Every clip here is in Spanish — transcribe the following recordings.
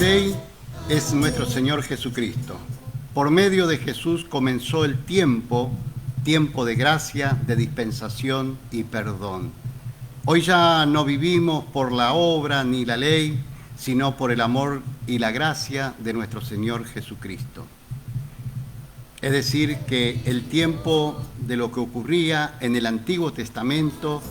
ley es nuestro Señor Jesucristo. Por medio de Jesús comenzó el tiempo de gracia, de dispensación y perdón. Hoy ya no vivimos por la obra ni la ley, sino por el amor y la gracia de nuestro Señor Jesucristo. Es decir, que el tiempo de lo que ocurría en el Antiguo Testamento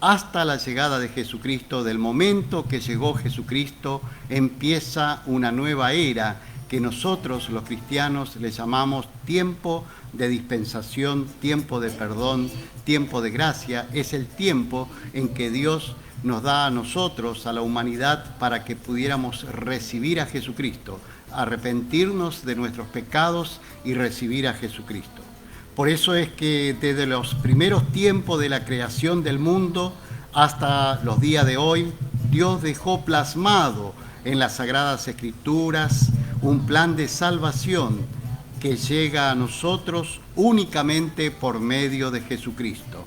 hasta la llegada de Jesucristo, del momento que llegó Jesucristo, empieza una nueva era que nosotros los cristianos le llamamos tiempo de dispensación, tiempo de perdón, tiempo de gracia. Es el tiempo en que Dios nos da a nosotros, a la humanidad, para que pudiéramos recibir a Jesucristo, arrepentirnos de nuestros pecados y recibir a Jesucristo. Por eso es que desde los primeros tiempos de la creación del mundo hasta los días de hoy, Dios dejó plasmado en las Sagradas Escrituras un plan de salvación que llega a nosotros únicamente por medio de Jesucristo.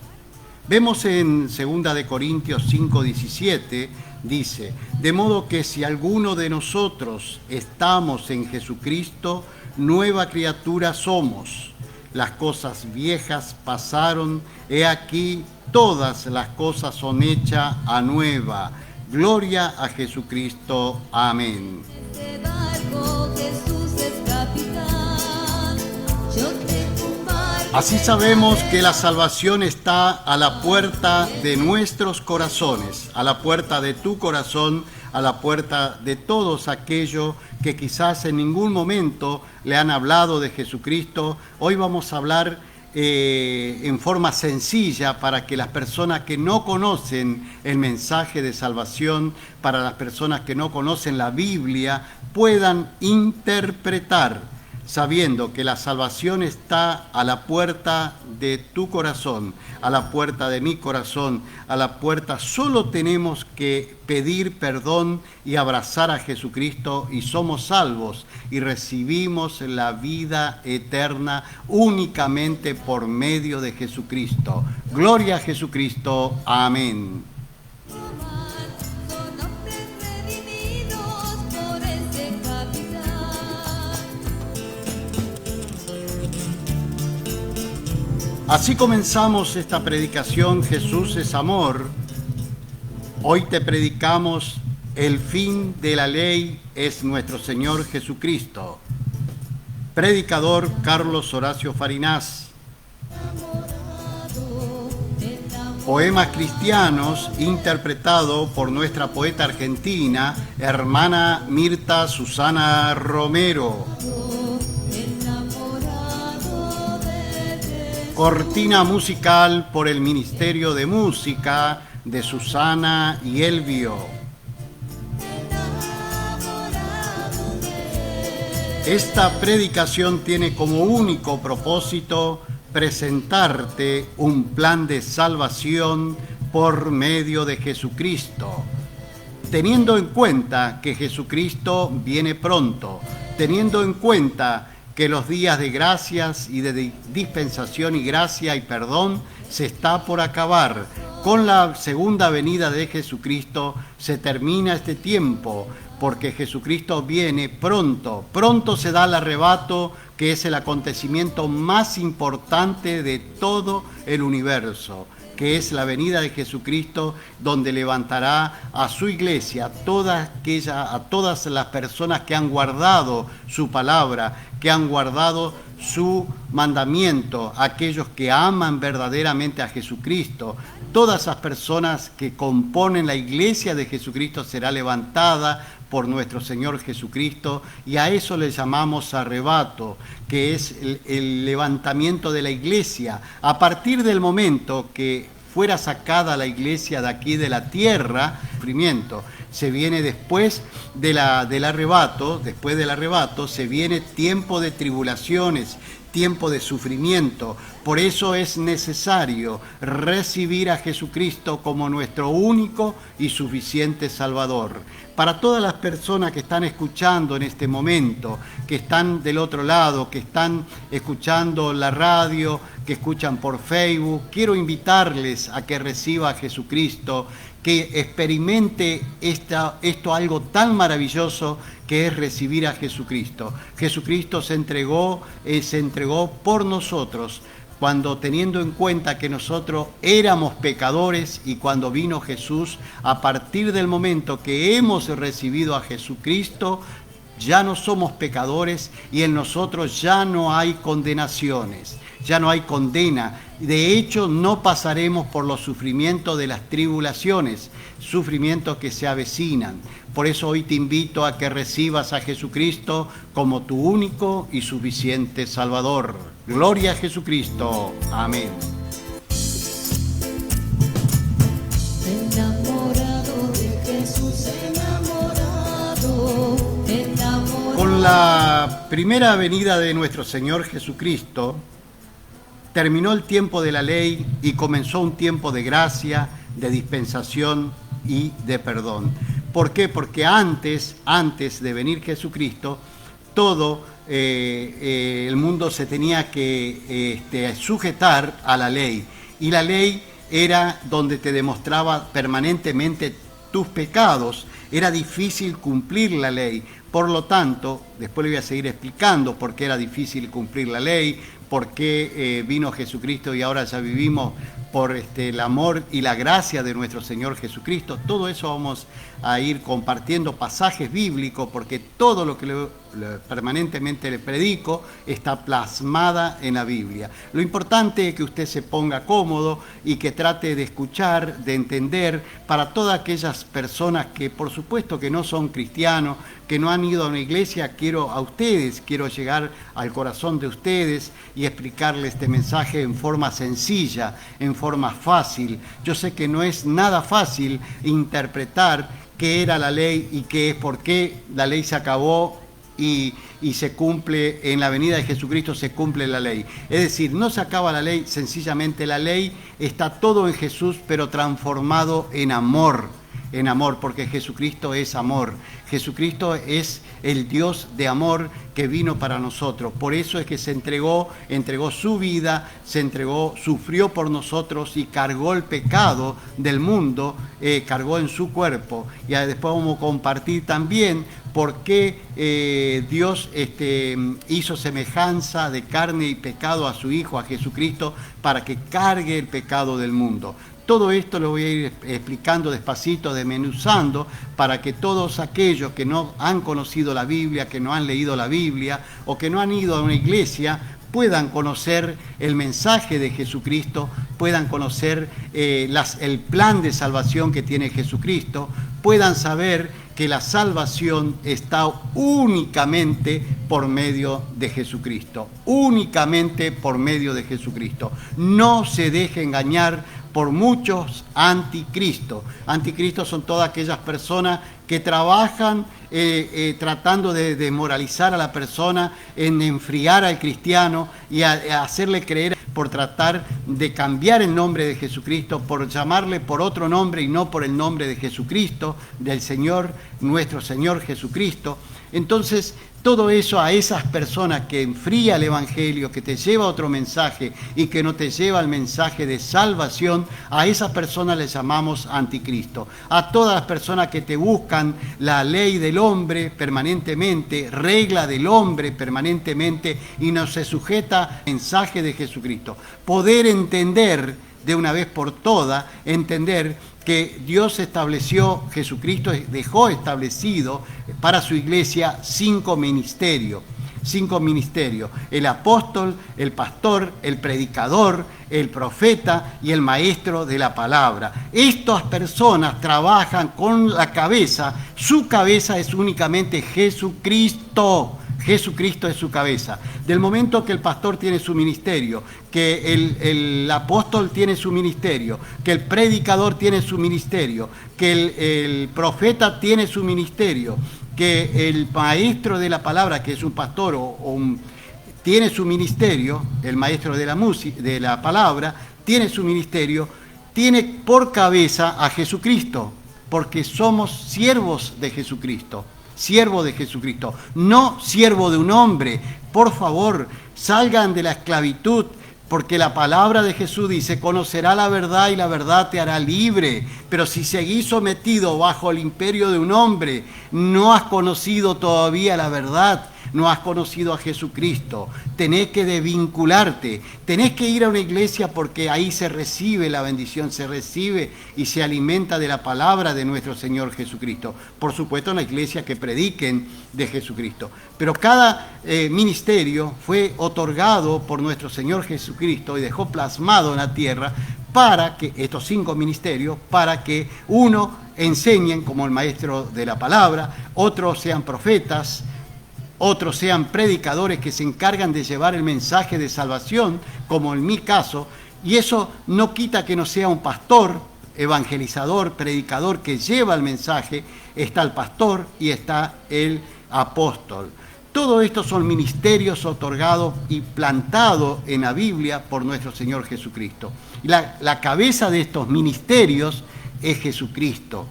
Vemos en 2 de Corintios 5:17, dice: de modo que si alguno de nosotros estamos en Jesucristo, nueva criatura somos. Las cosas viejas pasaron, he aquí todas las cosas son hechas a nueva. Gloria a Jesucristo. Amén. Este barco Jesús es capitán. Yo tengo un barco. Así sabemos que la salvación está a la puerta de nuestros corazones, a la puerta de tu corazón, a la puerta de todos aquellos que quizás en ningún momento le han hablado de Jesucristo. Hoy vamos a hablar en forma sencilla para que las personas que no conocen el mensaje de salvación, para las personas que no conocen la Biblia, puedan interpretar, sabiendo que la salvación está a la puerta de tu corazón, a la puerta de mi corazón, a la puerta. Solo tenemos que pedir perdón y abrazar a Jesucristo y somos salvos y recibimos la vida eterna únicamente por medio de Jesucristo. Gloria a Jesucristo. Amén. Son hombres redimidos por ese capitán. Así comenzamos esta predicación, Jesús es amor. Hoy te predicamos: el fin de la ley es nuestro Señor Jesucristo. Predicador Carlos Horacio Farinás. Poemas cristianos interpretado por nuestra poeta argentina, hermana Mirta Susana Romero. Cortina musical por el Ministerio de Música de Susana y Elvio. Esta predicación tiene como único propósito presentarte un plan de salvación por medio de Jesucristo, teniendo en cuenta que Jesucristo viene pronto, teniendo en cuenta que los días de gracias y de dispensación y gracia y perdón se está por acabar. Con la segunda venida de Jesucristo se termina este tiempo, porque Jesucristo viene pronto. Pronto se da el arrebato, que es el acontecimiento más importante de todo el universo, que es la venida de Jesucristo, donde levantará a su iglesia, a todas las personas que han guardado su palabra, que han guardado su mandamiento, aquellos que aman verdaderamente a Jesucristo. Todas esas personas que componen la iglesia de Jesucristo será levantada por nuestro Señor Jesucristo, y a eso le llamamos arrebato, que es el levantamiento de la iglesia. A partir del momento que fuera sacada la iglesia de aquí de la tierra, sufrimiento, se viene después del arrebato, después del arrebato se viene tiempo de tribulaciones, tiempo de sufrimiento. Por eso es necesario recibir a Jesucristo como nuestro único y suficiente Salvador. Para todas las personas que están escuchando en este momento, que están del otro lado, que están escuchando la radio, que escuchan por Facebook, quiero invitarles a que reciba a Jesucristo, que experimente esto algo tan maravilloso que es recibir a Jesucristo. Jesucristo se entregó por nosotros, cuando teniendo en cuenta que nosotros éramos pecadores, y cuando vino Jesús, a partir del momento que hemos recibido a Jesucristo, ya no somos pecadores y en nosotros ya no hay condenaciones, ya no hay condena. De hecho, no pasaremos por los sufrimientos de las tribulaciones, sufrimientos que se avecinan. Por eso hoy te invito a que recibas a Jesucristo como tu único y suficiente Salvador. Gloria a Jesucristo. Amén. Enamorado de Jesús, enamorado. Con la primera venida de nuestro Señor Jesucristo, terminó el tiempo de la ley y comenzó un tiempo de gracia, de dispensación y de perdón. ¿Por qué? Porque antes de venir Jesucristo, todo el mundo se tenía que sujetar a la ley. Y la ley era donde te demostraba permanentemente tus pecados. Era difícil cumplir la ley. Por lo tanto, después le voy a seguir explicando por qué era difícil cumplir la ley, por qué vino Jesucristo y ahora ya vivimos por el amor y la gracia de nuestro Señor Jesucristo. Todo eso vamos a ir compartiendo pasajes bíblicos, porque todo lo que permanentemente le predico está plasmada en la Biblia. Lo importante es que usted se ponga cómodo y que trate de escuchar, de entender, para todas aquellas personas que por supuesto que no son cristianos, que no han ido a una iglesia. Quiero llegar al corazón de ustedes y explicarles este mensaje en forma sencilla, en forma fácil. Yo sé que no es nada fácil interpretar qué era la ley y qué es, por qué la ley se acabó y se cumple, en la venida de Jesucristo se cumple la ley. Es decir, no se acaba la ley, sencillamente la ley está todo en Jesús, pero transformado en amor, porque Jesucristo es amor. Jesucristo es el Dios de amor que vino para nosotros. Por eso es que se entregó su vida, sufrió por nosotros y cargó el pecado del mundo, cargó en su cuerpo. Y después vamos a compartir también por qué Dios hizo semejanza de carne y pecado a su Hijo, a Jesucristo, para que cargue el pecado del mundo. Todo esto lo voy a ir explicando despacito, desmenuzando, para que todos aquellos que no han conocido la Biblia, que no han leído la Biblia o que no han ido a una iglesia, puedan conocer el mensaje de Jesucristo, puedan conocer el plan de salvación que tiene Jesucristo, puedan saber que la salvación está únicamente por medio de Jesucristo, únicamente por medio de Jesucristo. No se deje engañar por muchos anticristos. Anticristos son todas aquellas personas que trabajan tratando de desmoralizar a la persona, en enfriar al cristiano y a hacerle creer, por tratar de cambiar el nombre de Jesucristo, por llamarle por otro nombre y no por el nombre de Jesucristo, del Señor, nuestro Señor Jesucristo. Entonces, todo eso a esas personas que enfría el Evangelio, que te lleva a otro mensaje y que no te lleva al mensaje de salvación, a esas personas les llamamos anticristo. A todas las personas que te buscan la ley del hombre permanentemente, regla del hombre permanentemente, y no se sujeta al mensaje de Jesucristo. Poder entender de una vez por todas, entender que Dios estableció, Jesucristo dejó establecido para su iglesia 5 ministerios. 5 ministerios: el apóstol, el pastor, el predicador, el profeta y el maestro de la palabra. Estas personas trabajan con la cabeza. Su cabeza es únicamente Jesucristo. Jesucristo es su cabeza. Del momento que el pastor tiene su ministerio, que el apóstol tiene su ministerio, que el predicador tiene su ministerio, que el profeta tiene su ministerio, que el maestro de la palabra, que es un pastor tiene su ministerio, el maestro de la palabra tiene su ministerio, tiene por cabeza a Jesucristo, porque somos siervos de Jesucristo. Siervo de Jesucristo, no siervo de un hombre. Por favor, salgan de la esclavitud, Porque la palabra de Jesús dice, conocerá la verdad y la verdad te hará libre. Pero si seguís sometido bajo el imperio de un hombre, no has conocido todavía la verdad, no has conocido a Jesucristo. Tenés que desvincularte, tenés que ir a una iglesia porque ahí se recibe la bendición, se recibe y se alimenta de la palabra de nuestro Señor Jesucristo. Por supuesto, en la iglesia que prediquen de Jesucristo. Pero cada ministerio fue otorgado por nuestro Señor Jesucristo y dejó plasmado en la tierra para que, estos 5 ministerios, para que uno enseñen como el maestro de la palabra, otros sean profetas, otros sean predicadores que se encargan de llevar el mensaje de salvación, como en mi caso, y eso no quita que no sea un pastor, evangelizador, predicador que lleva el mensaje. Está el pastor y está el apóstol. Todo esto son ministerios otorgados y plantados en la Biblia por nuestro Señor Jesucristo. La cabeza de estos ministerios es Jesucristo.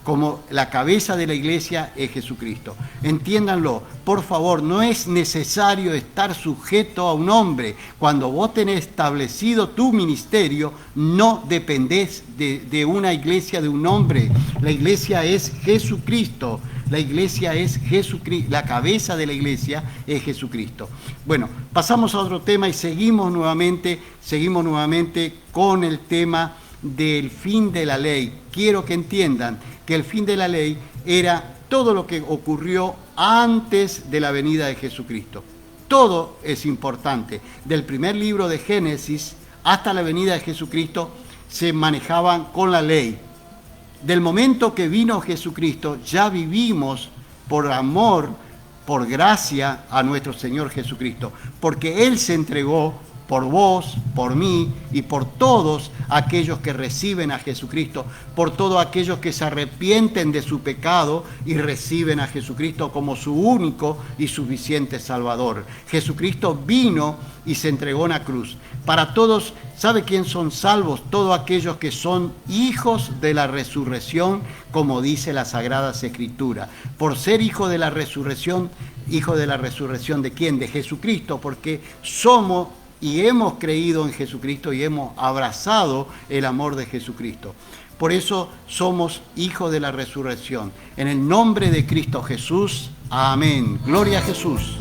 Como la cabeza de la iglesia es Jesucristo. Entiéndanlo, por favor, no es necesario estar sujeto a un hombre. Cuando vos tenés establecido tu ministerio, no dependés de una iglesia, de un hombre. La iglesia es Jesucristo. La iglesia es Jesucristo. La cabeza de la iglesia es Jesucristo. Bueno, pasamos a otro tema y seguimos nuevamente con el tema del fin de la ley. Quiero que entiendan que el fin de la ley era todo lo que ocurrió antes de la venida de Jesucristo. Todo es importante. Del primer libro de Génesis hasta la venida de Jesucristo se manejaban con la ley. Del momento que vino Jesucristo, ya vivimos por amor, por gracia a nuestro Señor Jesucristo, porque Él se entregó por vos, por mí y por todos aquellos que reciben a Jesucristo, por todos aquellos que se arrepienten de su pecado y reciben a Jesucristo como su único y suficiente Salvador. Jesucristo vino y se entregó en la cruz. Para todos, ¿sabe quién son salvos? Todos aquellos que son hijos de la resurrección, como dice la Sagrada Escritura. Por ser hijo de la resurrección ¿de quién? De Jesucristo, porque somos y hemos creído en Jesucristo y hemos abrazado el amor de Jesucristo. Por eso somos hijos de la resurrección. En el nombre de Cristo Jesús, amén. Gloria a Jesús.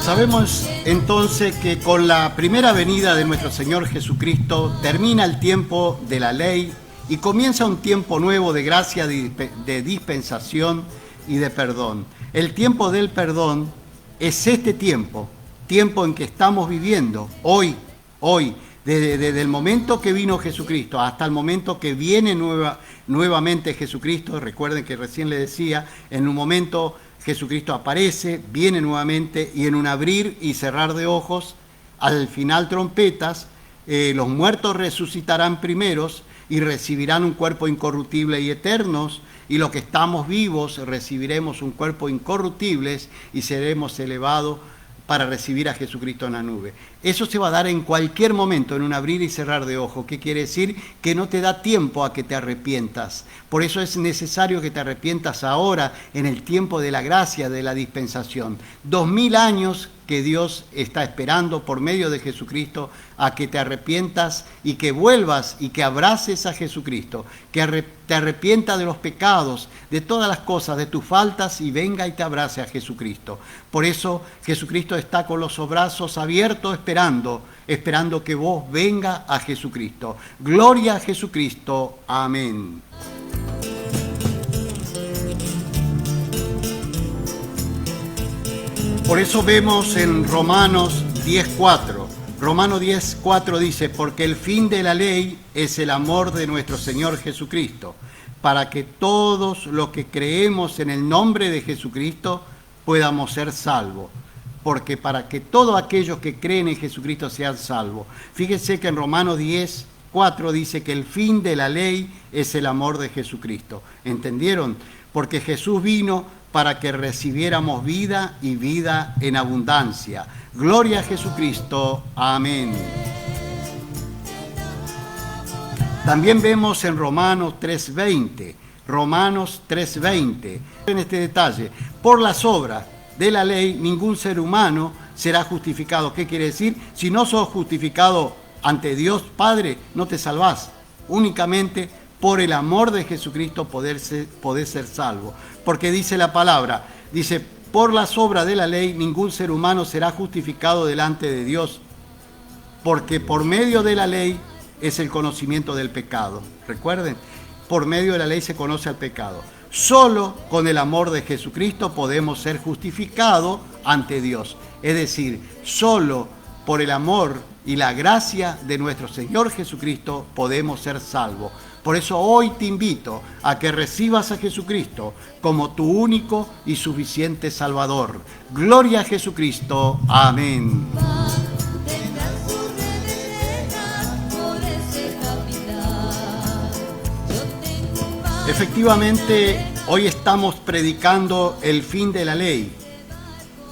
Sabemos entonces que con la primera venida de nuestro Señor Jesucristo termina el tiempo de la ley y comienza un tiempo nuevo de gracia, de dispensación y de perdón. El tiempo del perdón es este tiempo en que estamos viviendo hoy, desde el momento que vino Jesucristo hasta el momento que viene nuevamente Jesucristo. Recuerden que recién le decía, en un momento Jesucristo aparece, viene nuevamente y en un abrir y cerrar de ojos, al final trompetas, los muertos resucitarán primeros y recibirán un cuerpo incorruptible y eternos, y los que estamos vivos recibiremos un cuerpo incorruptible y seremos elevados para recibir a Jesucristo en la nube. Eso se va a dar en cualquier momento, en un abrir y cerrar de ojos. ¿Qué quiere decir? Que no te da tiempo a que te arrepientas. Por eso es necesario que te arrepientas ahora, en el tiempo de la gracia, de la dispensación. 2000 años que Dios está esperando por medio de Jesucristo a que te arrepientas y que vuelvas y que abraces a Jesucristo, que te arrepientas de los pecados, de todas las cosas, de tus faltas, y venga y te abrace a Jesucristo. Por eso Jesucristo está con los brazos abiertos esperando que vos venga a Jesucristo. Gloria a Jesucristo. Amén. Por eso vemos en Romanos 10:4. Romanos 10:4 dice, porque el fin de la ley es el amor de nuestro Señor Jesucristo, para que todos los que creemos en el nombre de Jesucristo podamos ser salvos. Porque para que todos aquellos que creen en Jesucristo sean salvos. Fíjense que en Romanos 10:4 dice que el fin de la ley es el amor de Jesucristo. ¿Entendieron? Porque Jesús vino para que recibiéramos vida y vida en abundancia. Gloria a Jesucristo. Amén. También vemos en Romanos 3:20, Romanos 3:20, en este detalle, por las obras de la ley ningún ser humano será justificado. ¿Qué quiere decir? Si no sos justificado ante Dios Padre, no te salvás. Únicamente por el amor de Jesucristo podés ser salvo. Porque dice la palabra, dice, por las obras de la ley ningún ser humano será justificado delante de Dios, porque por medio de la ley es el conocimiento del pecado. Recuerden, por medio de la ley se conoce al pecado. Solo con el amor de Jesucristo podemos ser justificados ante Dios. Es decir, solo por el amor y la gracia de nuestro Señor Jesucristo podemos ser salvos. Por eso hoy te invito a que recibas a Jesucristo como tu único y suficiente Salvador. Gloria a Jesucristo. Amén. Efectivamente, hoy estamos predicando el fin de la ley.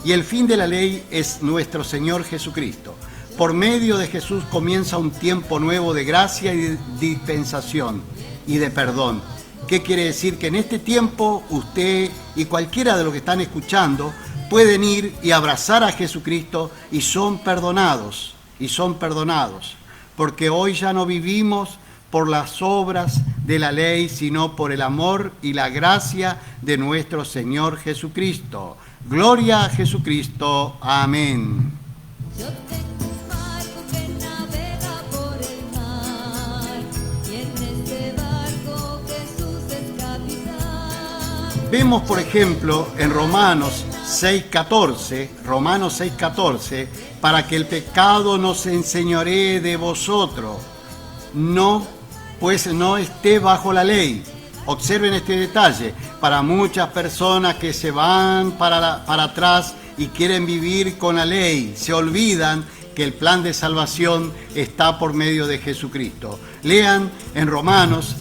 Y el fin de la ley es nuestro Señor Jesucristo. Por medio de Jesús comienza un tiempo nuevo de gracia y de dispensación y de perdón. ¿Qué quiere decir? Que en este tiempo usted y cualquiera de los que están escuchando pueden ir y abrazar a Jesucristo y son perdonados. Porque hoy ya no vivimos por las obras de la ley, sino por el amor y la gracia de nuestro Señor Jesucristo. Gloria a Jesucristo. Amén. Yo tengo un barco que navega por el mar, y en este barco Jesús es capitán. Vemos, por ejemplo, en Romanos 6:14, para que el pecado no se enseñoree de vosotros, pues no esté bajo la ley. Observen este detalle. Para muchas personas que se van para atrás y quieren vivir con la ley, se olvidan que el plan de salvación está por medio de Jesucristo. Lean en Romanos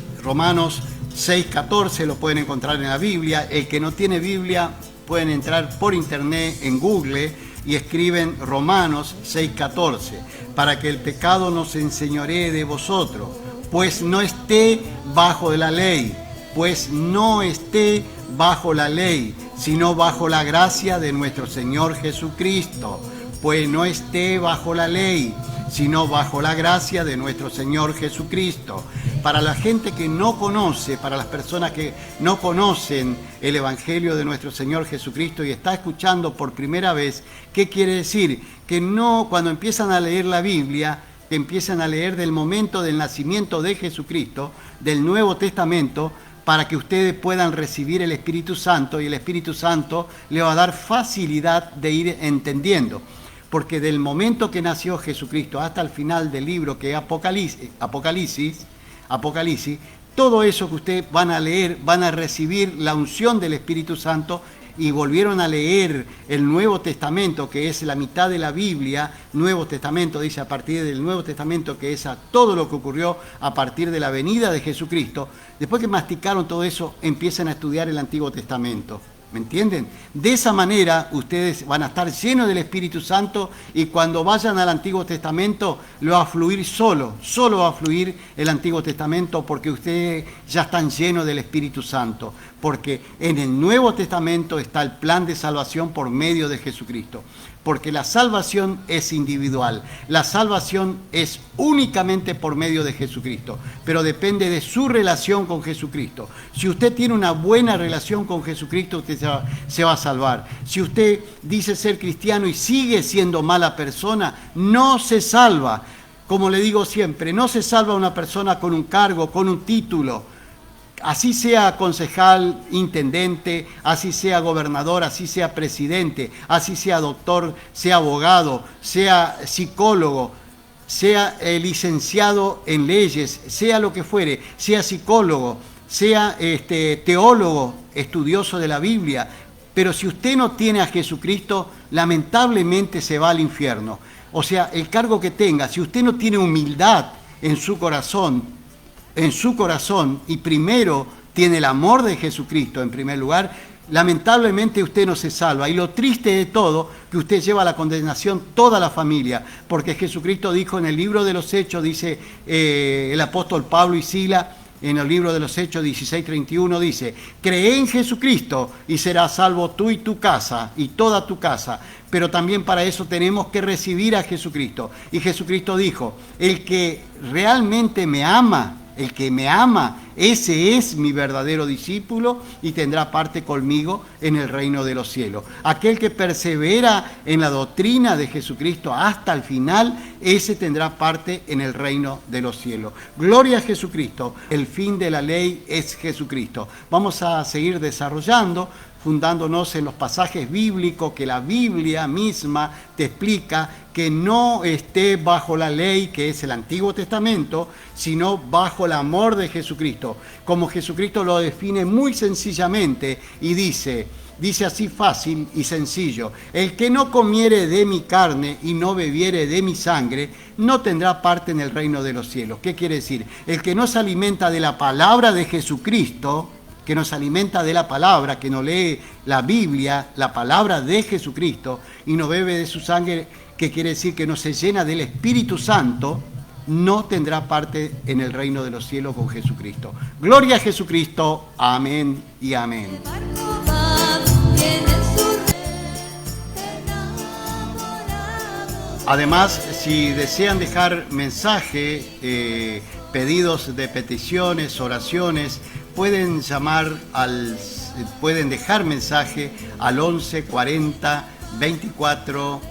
6:14, lo pueden encontrar en la Biblia. El que no tiene Biblia, pueden entrar por internet en Google y escriben Romanos 6:14, para que el pecado no se enseñoree de vosotros, pues no esté bajo la ley, sino bajo la gracia de nuestro Señor Jesucristo. Pues no esté bajo la ley, sino bajo la gracia de nuestro Señor Jesucristo. Para la gente que no conoce, para las personas que no conocen el Evangelio de nuestro Señor Jesucristo y está escuchando por primera vez, ¿qué quiere decir? Que no, cuando empiezan a leer la Biblia, que empiezan a leer del momento del nacimiento de Jesucristo, del Nuevo Testamento, para que ustedes puedan recibir el Espíritu Santo, y el Espíritu Santo le va a dar facilidad de ir entendiendo. Porque del momento que nació Jesucristo hasta el final del libro que es Apocalipsis, todo eso que ustedes van a leer, van a recibir la unción del Espíritu Santo, y volvieron a leer el Nuevo Testamento, que es la mitad de la Biblia. Nuevo Testamento dice a partir del Nuevo Testamento, que es a todo lo que ocurrió a partir de la venida de Jesucristo. Después que masticaron todo eso, empiezan a estudiar el Antiguo Testamento. ¿Me entienden? De esa manera ustedes van a estar llenos del Espíritu Santo, y cuando vayan al Antiguo Testamento lo va a fluir solo va a fluir el Antiguo Testamento, porque ustedes ya están llenos del Espíritu Santo, porque en el Nuevo Testamento está el plan de salvación por medio de Jesucristo. Porque la salvación es individual, la salvación es únicamente por medio de Jesucristo, pero depende de su relación con Jesucristo. Si usted tiene una buena relación con Jesucristo, usted se va a salvar. Si usted dice ser cristiano y sigue siendo mala persona, no se salva. Como le digo siempre, no se salva una persona con un cargo, con un título. Así sea concejal, intendente, así sea gobernador, así sea presidente, así sea doctor, sea abogado, sea psicólogo, sea licenciado en leyes, sea lo que fuere, sea psicólogo, sea teólogo, estudioso de la Biblia. Pero si usted no tiene a Jesucristo, lamentablemente se va al infierno. O sea, el cargo que tenga, si usted no tiene humildad en su corazón, y primero tiene el amor de Jesucristo en primer lugar, lamentablemente usted no se salva. Y lo triste de todo, que usted lleva a la condenación toda la familia, porque Jesucristo dijo en el libro de los Hechos, dice el apóstol Pablo y Sila, en el libro de los Hechos 16:31 dice: cree en Jesucristo y serás salvo tú y tu casa y toda tu casa. Pero también para eso tenemos que recibir a Jesucristo. Y Jesucristo dijo: el que realmente me ama, el que me ama, ese es mi verdadero discípulo y tendrá parte conmigo en el reino de los cielos. Aquel que persevera en la doctrina de Jesucristo hasta el final, ese tendrá parte en el reino de los cielos. Gloria a Jesucristo. El fin de la ley es Jesucristo. Vamos a seguir desarrollando, fundándonos en los pasajes bíblicos que la Biblia misma te explica que no esté bajo la ley, que es el Antiguo Testamento, sino bajo el amor de Jesucristo. Como Jesucristo lo define muy sencillamente y dice así fácil y sencillo: el que no comiere de mi carne y no bebiere de mi sangre, no tendrá parte en el reino de los cielos. ¿Qué quiere decir? El que no se alimenta de la palabra de Jesucristo, que nos alimenta de la palabra, que no lee la Biblia, la palabra de Jesucristo, y no bebe de su sangre, que quiere decir que no se llena del Espíritu Santo, no tendrá parte en el reino de los cielos con Jesucristo. Gloria a Jesucristo. Amén y amén. Además, si desean dejar mensaje, pedidos de peticiones, oraciones, pueden dejar mensaje al 11 40 24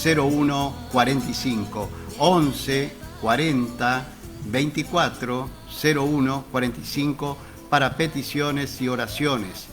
01 45. 11 40 24 01 45 para peticiones y oraciones.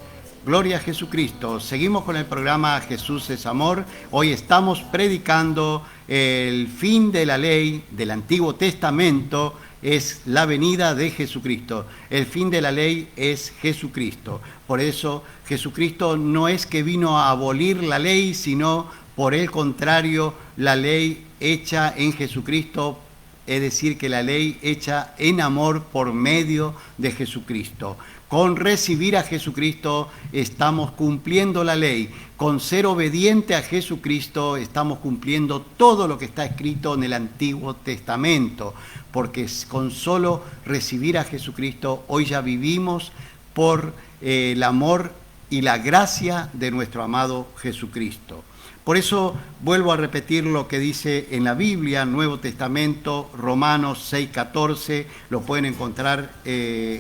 Gloria a Jesucristo. Seguimos con el programa Jesús es Amor. Hoy estamos predicando el fin de la ley del Antiguo Testamento. Es la venida de Jesucristo. El fin de la ley es Jesucristo. Por eso Jesucristo no es que vino a abolir la ley, sino por el contrario, la ley hecha en Jesucristo, es decir, que la ley hecha en amor por medio de Jesucristo. Con recibir a Jesucristo estamos cumpliendo la ley. Con ser obediente a Jesucristo estamos cumpliendo todo lo que está escrito en el Antiguo Testamento. Porque con solo recibir a Jesucristo hoy ya vivimos por el amor y la gracia de nuestro amado Jesucristo. Por eso vuelvo a repetir lo que dice en la Biblia, Nuevo Testamento, Romanos 6:14, lo pueden encontrar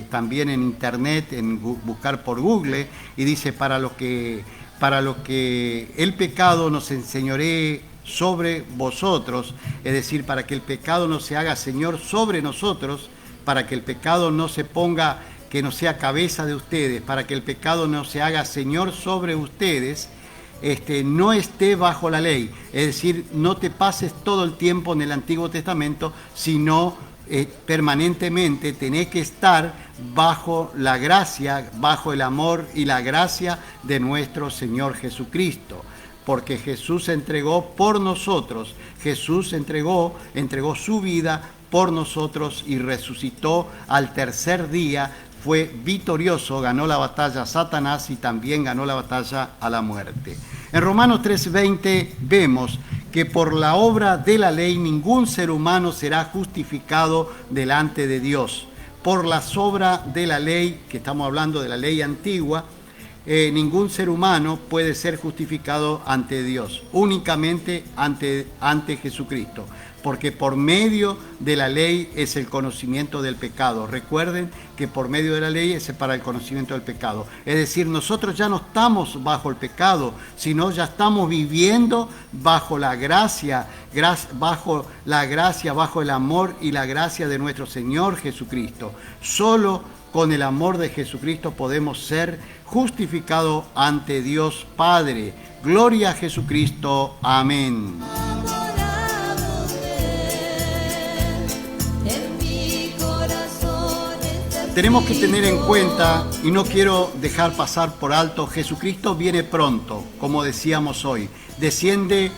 también en internet, buscar por Google, y dice: para lo que el pecado nos enseñoree sobre vosotros, es decir, para que el pecado no se haga Señor sobre nosotros, para que el pecado no se ponga, que no sea cabeza de ustedes, para que el pecado no se haga Señor sobre ustedes, no esté bajo la ley. Es decir, no te pases todo el tiempo en el Antiguo Testamento, sino permanentemente tenés que estar bajo la gracia, bajo el amor y la gracia de nuestro Señor Jesucristo. Porque Jesús se entregó por nosotros, Jesús entregó su vida por nosotros y resucitó al tercer día. Fue victorioso, ganó la batalla a Satanás y también ganó la batalla a la muerte. En Romanos 3:20 vemos que por la obra de la ley ningún ser humano será justificado delante de Dios. Por las obras de la ley, que estamos hablando de la ley antigua, ningún ser humano puede ser justificado ante Dios, únicamente ante Jesucristo. Porque por medio de la ley es el conocimiento del pecado. Recuerden que por medio de la ley es para el conocimiento del pecado. Es decir, nosotros ya no estamos bajo el pecado, sino ya estamos viviendo bajo la gracia, bajo el amor y la gracia de nuestro Señor Jesucristo. Solo con el amor de Jesucristo podemos ser justificados ante Dios Padre. Gloria a Jesucristo. Amén. Tenemos que tener en cuenta, y no quiero dejar pasar por alto, Jesucristo viene pronto, como decíamos hoy. Desciende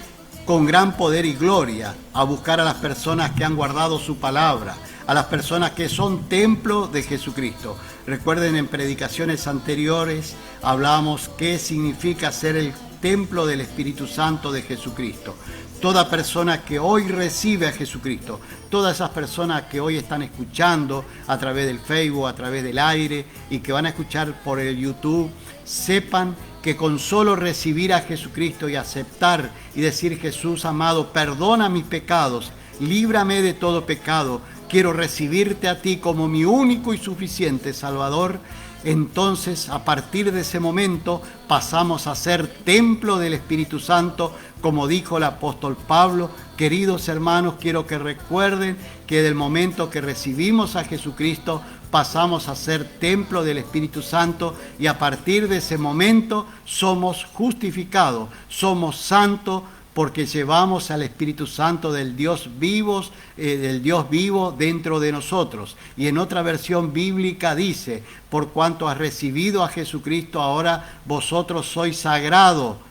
con gran poder y gloria a buscar a las personas que han guardado su palabra, a las personas que son templo de Jesucristo. Recuerden, en predicaciones anteriores hablamos qué significa ser el templo del Espíritu Santo de Jesucristo. Toda persona que hoy recibe a Jesucristo, todas esas personas que hoy están escuchando a través del Facebook, a través del aire y que van a escuchar por el YouTube, sepan que con solo recibir a Jesucristo y aceptar y decir: Jesús amado, perdona mis pecados, líbrame de todo pecado, quiero recibirte a ti como mi único y suficiente Salvador. Entonces, a partir de ese momento, pasamos a ser templo del Espíritu Santo, como dijo el apóstol Pablo. Queridos hermanos, quiero que recuerden que del momento que recibimos a Jesucristo, pasamos a ser templo del Espíritu Santo, y a partir de ese momento somos justificados, somos santos, porque llevamos al Espíritu Santo del Dios vivo dentro de nosotros. Y en otra versión bíblica dice: por cuanto has recibido a Jesucristo, ahora vosotros sois sagrado,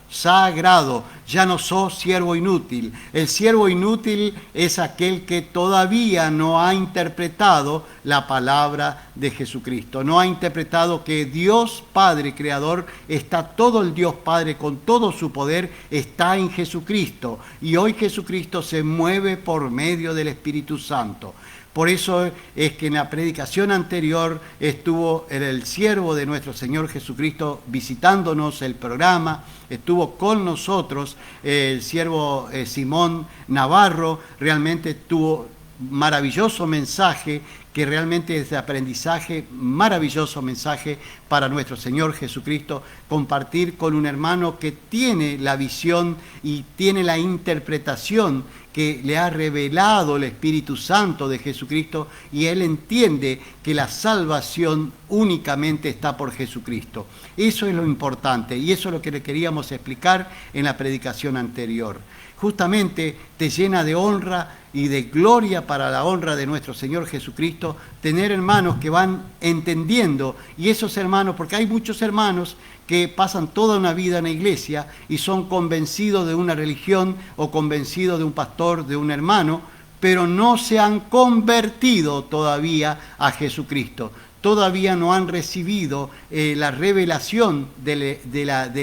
ya no sos siervo inútil. El siervo inútil es aquel que todavía no ha interpretado la palabra de Jesucristo, no ha interpretado que Dios Padre Creador está, todo el Dios Padre con todo su poder está en Jesucristo, y hoy Jesucristo se mueve por medio del Espíritu Santo. Por eso es que en la predicación anterior estuvo el siervo de nuestro Señor Jesucristo visitándonos el programa, estuvo con nosotros el siervo Simón Navarro. Realmente tuvo maravilloso mensaje, que realmente es de aprendizaje, maravilloso mensaje para nuestro Señor Jesucristo, compartir con un hermano que tiene la visión y tiene la interpretación que le ha revelado el Espíritu Santo de Jesucristo, y él entiende que la salvación únicamente está por Jesucristo. Eso es lo importante, y eso es lo que le queríamos explicar en la predicación anterior. Justamente te llena de honra y de gloria para la honra de nuestro Señor Jesucristo tener hermanos que van entendiendo, y esos hermanos, porque hay muchos hermanos que pasan toda una vida en la iglesia y son convencidos de una religión o convencidos de un pastor, de un hermano, pero no se han convertido todavía a Jesucristo. Todavía no han recibido la revelación del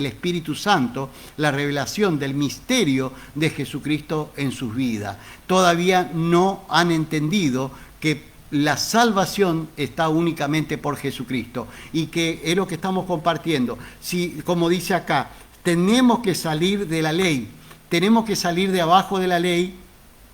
Espíritu Santo, la revelación del misterio de Jesucristo en sus vidas. Todavía no han entendido que la salvación está únicamente por Jesucristo, y que es lo que estamos compartiendo. Si, como dice acá, tenemos que salir de la ley, tenemos que salir de abajo de la ley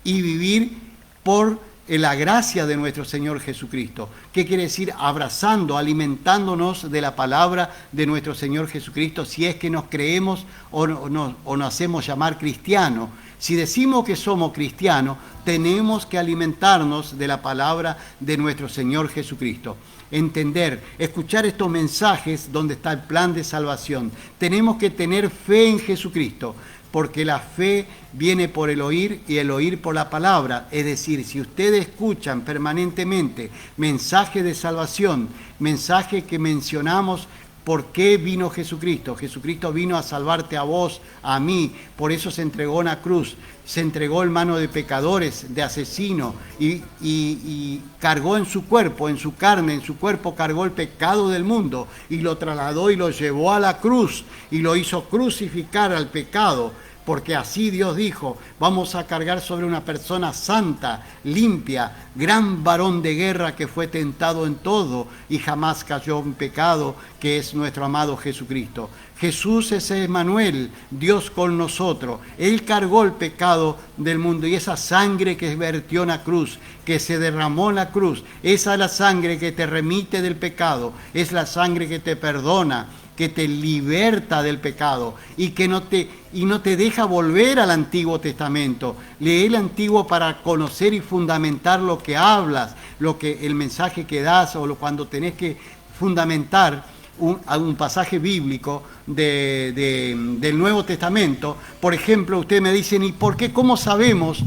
y vivir por la gracia de nuestro Señor Jesucristo. ¿Qué quiere decir? Abrazando, alimentándonos de la palabra de nuestro Señor Jesucristo, si es que nos creemos o nos hacemos llamar cristianos. Si decimos que somos cristianos, tenemos que alimentarnos de la palabra de nuestro Señor Jesucristo. Entender, escuchar estos mensajes donde está el plan de salvación. Tenemos que tener fe en Jesucristo, porque la fe viene por el oír y el oír por la palabra. Es decir, si ustedes escuchan permanentemente mensajes de salvación, mensajes que mencionamos, ¿por qué vino Jesucristo? Jesucristo vino a salvarte a vos, a mí, por eso se entregó en la cruz, se entregó en manos de pecadores, de asesinos, y cargó en su cuerpo, en su carne, en su cuerpo cargó el pecado del mundo, y lo trasladó y lo llevó a la cruz, y lo hizo crucificar al pecado, porque así Dios dijo: vamos a cargar sobre una persona santa, limpia, gran varón de guerra que fue tentado en todo y jamás cayó en pecado, que es nuestro amado Jesucristo. Jesús es Emmanuel, Dios con nosotros. Él cargó el pecado del mundo, y esa sangre que vertió en la cruz, que se derramó en la cruz, esa es la sangre que te remite del pecado, es la sangre que te perdona, que te liberta del pecado y que no te deja volver al Antiguo Testamento. Lee el Antiguo para conocer y fundamentar lo que hablas, el mensaje que das, o cuando tenés que fundamentar un pasaje bíblico del Nuevo Testamento. Por ejemplo, ustedes me dicen: ¿y por qué? ¿Cómo sabemos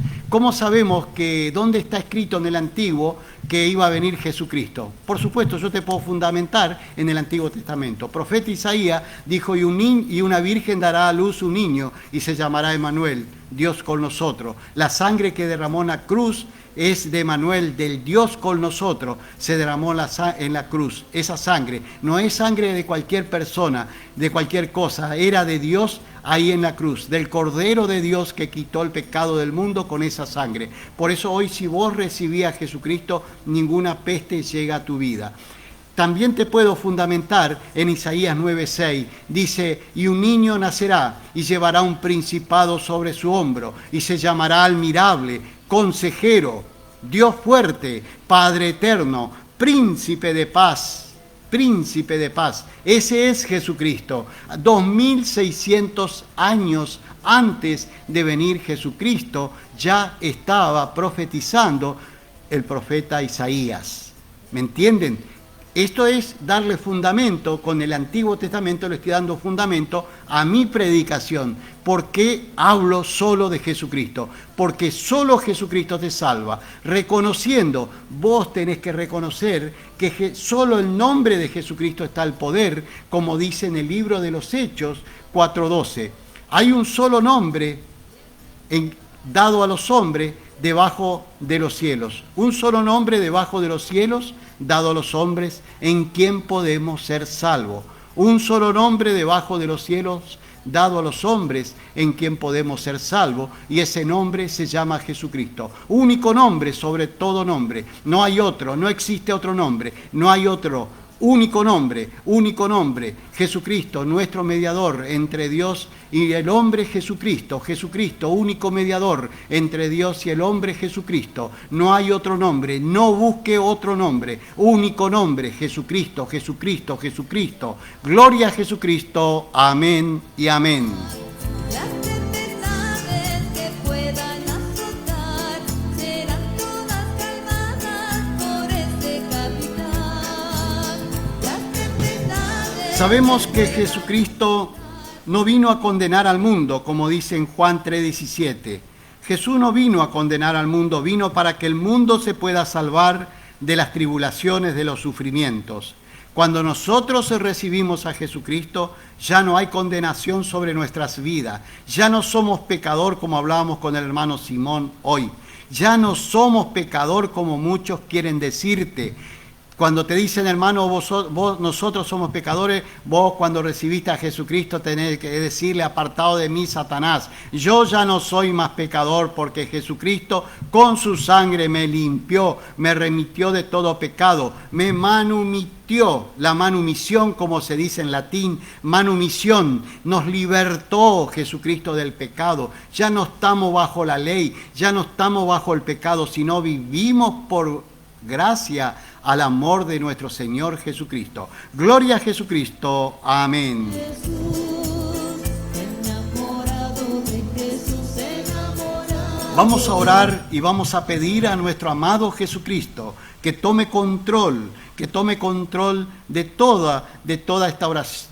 que dónde está escrito en el Antiguo que iba a venir Jesucristo? Por supuesto, yo te puedo fundamentar en el Antiguo Testamento. Profeta Isaías dijo: y una virgen dará a luz un niño y se llamará Emmanuel. Dios con nosotros. La sangre que derramó en la cruz es de Emanuel, del Dios con nosotros, se derramó en la cruz. Esa sangre no es sangre de cualquier persona, de cualquier cosa, era de Dios ahí en la cruz, del Cordero de Dios que quitó el pecado del mundo con esa sangre. Por eso hoy, si vos recibís a Jesucristo, ninguna peste llega a tu vida. También te puedo fundamentar en Isaías 9:6, dice, y un niño nacerá y llevará un principado sobre su hombro y se llamará Admirable, Consejero, Dios fuerte, Padre eterno, Príncipe de paz. Príncipe de paz. Ese es Jesucristo. 2600 años antes de venir Jesucristo ya estaba profetizando el profeta Isaías. ¿Me entienden? Esto es darle fundamento, con el Antiguo Testamento le estoy dando fundamento a mi predicación. ¿Por qué hablo solo de Jesucristo? Porque solo Jesucristo te salva. Reconociendo, vos tenés que reconocer que solo el nombre de Jesucristo está el poder, como dice en el libro de los Hechos 4:12. Hay un solo nombre dado a los hombres debajo de los cielos. Un solo nombre debajo de los cielos dado a los hombres en quien podemos ser salvos. Un solo nombre debajo de los cielos dado a los hombres en quien podemos ser salvos, y ese nombre se llama Jesucristo. Único nombre sobre todo nombre. No hay otro, no existe otro nombre, no hay otro. Único nombre, Jesucristo, nuestro mediador entre Dios y el hombre, Jesucristo, único mediador entre Dios y el hombre, Jesucristo. No hay otro nombre, no busque otro nombre, único nombre, Jesucristo. Gloria a Jesucristo, amén y amén. Las tempestades que puedan azotar serán todas calmadas por este capitán. Las tempestades. Sabemos que Jesucristo no vino a condenar al mundo, como dice en Juan 3:17. Jesús no vino a condenar al mundo, vino para que el mundo se pueda salvar de las tribulaciones, de los sufrimientos. Cuando nosotros recibimos a Jesucristo, ya no hay condenación sobre nuestras vidas. Ya no somos pecador, como hablábamos con el hermano Simón hoy. Ya no somos pecador como muchos quieren decirte. Cuando te dicen, hermano, nosotros somos pecadores, vos cuando recibiste a Jesucristo tenés que decirle, apartado de mí, Satanás. Yo ya no soy más pecador porque Jesucristo con su sangre me limpió, me remitió de todo pecado, me manumitió, la manumisión, como se dice en latín, manumisión, nos libertó Jesucristo del pecado. Ya no estamos bajo la ley, ya no estamos bajo el pecado, sino vivimos por gracia al amor de nuestro Señor Jesucristo. Gloria a Jesucristo. Amén. Vamos a orar y vamos a pedir a nuestro amado Jesucristo que tome control de toda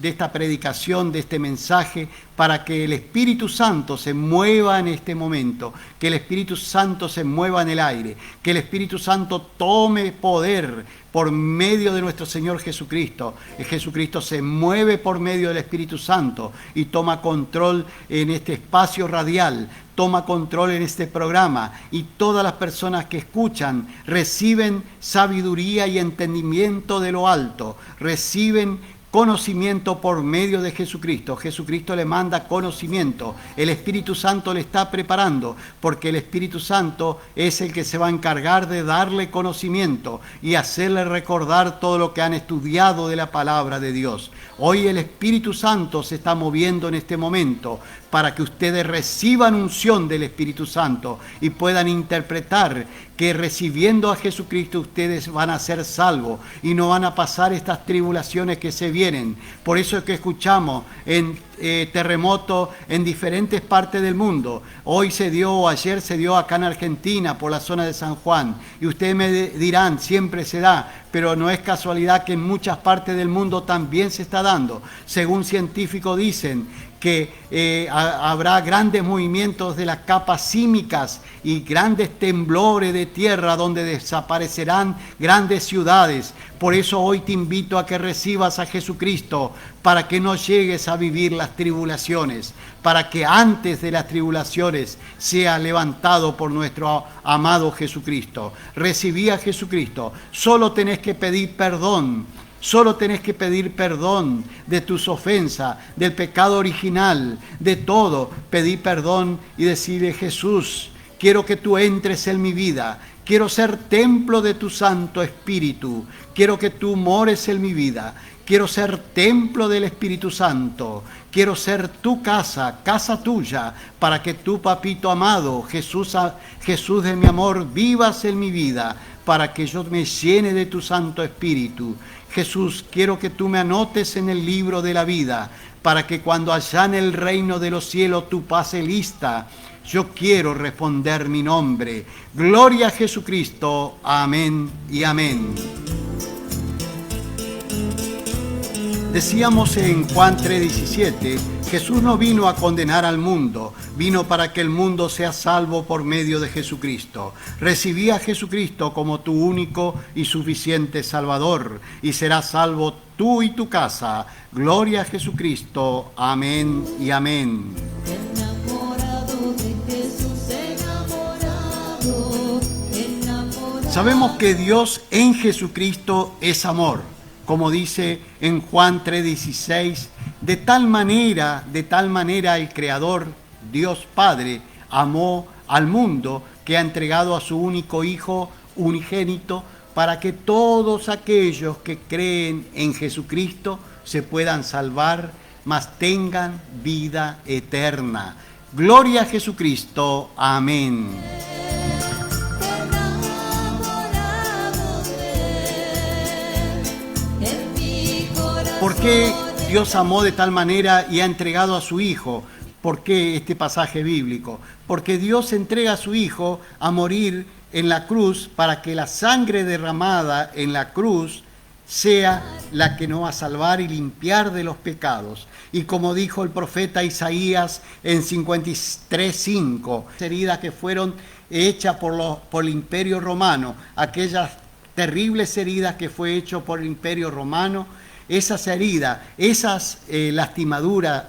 esta predicación, de este mensaje, para que el Espíritu Santo se mueva en este momento, que el Espíritu Santo se mueva en el aire, que el Espíritu Santo tome poder por medio de nuestro Señor Jesucristo. Jesucristo se mueve por medio del Espíritu Santo y toma control en este espacio radial, toma control en este programa, y todas las personas que escuchan reciben sabiduría y entendimiento de lo alto, reciben conocimiento por medio de Jesucristo. Jesucristo le manda conocimiento. El Espíritu Santo le está preparando, porque el Espíritu Santo es el que se va a encargar de darle conocimiento y hacerle recordar todo lo que han estudiado de la palabra de Dios. Hoy el Espíritu Santo se está moviendo en este momento para que ustedes reciban unción del Espíritu Santo y puedan interpretar que recibiendo a Jesucristo ustedes van a ser salvos y no van a pasar estas tribulaciones que se vienen. Por eso es que escuchamos en terremotos en diferentes partes del mundo. Hoy se dio, o ayer se dio acá en Argentina, por la zona de San Juan. Y ustedes me dirán, siempre se da, pero no es casualidad que en muchas partes del mundo también se está dando. Según científicos dicen que habrá grandes movimientos de las capas sísmicas y grandes temblores de tierra donde desaparecerán grandes ciudades. Por eso hoy te invito a que recibas a Jesucristo para que no llegues a vivir las tribulaciones, para que antes de las tribulaciones sea levantado por nuestro amado Jesucristo. Recibí a Jesucristo, solo tenés que pedir perdón. Solo tenés que pedir perdón de tus ofensas, del pecado original, de todo. Pedí perdón y decirle: Jesús, quiero que tú entres en mi vida. Quiero ser templo de tu Santo Espíritu. Quiero que tú mores en mi vida. Quiero ser templo del Espíritu Santo. Quiero ser tu casa, casa tuya, para que tú, papito amado, Jesús de mi amor, vivas en mi vida, para que yo me llene de tu Santo Espíritu. Jesús, quiero que tú me anotes en el libro de la vida, para que cuando allá en el reino de los cielos tú pases lista, yo quiero responder mi nombre. Gloria a Jesucristo. Amén y amén. Decíamos en Juan 3:17, Jesús no vino a condenar al mundo, vino para que el mundo sea salvo por medio de Jesucristo. Recibí a Jesucristo como tu único y suficiente Salvador, y serás salvo tú y tu casa. Gloria a Jesucristo. Amén y amén. Enamorado de Jesús, enamorado. Sabemos que Dios en Jesucristo es amor. Como dice en Juan 3:16, de tal manera el Creador, Dios Padre, amó al mundo que ha entregado a su único Hijo unigénito para que todos aquellos que creen en Jesucristo se puedan salvar, mas tengan vida eterna. Gloria a Jesucristo. Amén. ¿Por qué Dios amó de tal manera y ha entregado a su Hijo? ¿Por qué este pasaje bíblico? Porque Dios entrega a su Hijo a morir en la cruz para que la sangre derramada en la cruz sea la que nos va a salvar y limpiar de los pecados. Y como dijo el profeta Isaías en 53:5, heridas que fueron hechas por el Imperio Romano, aquellas terribles heridas que fue hecho por el Imperio Romano, esas heridas, esas lastimaduras,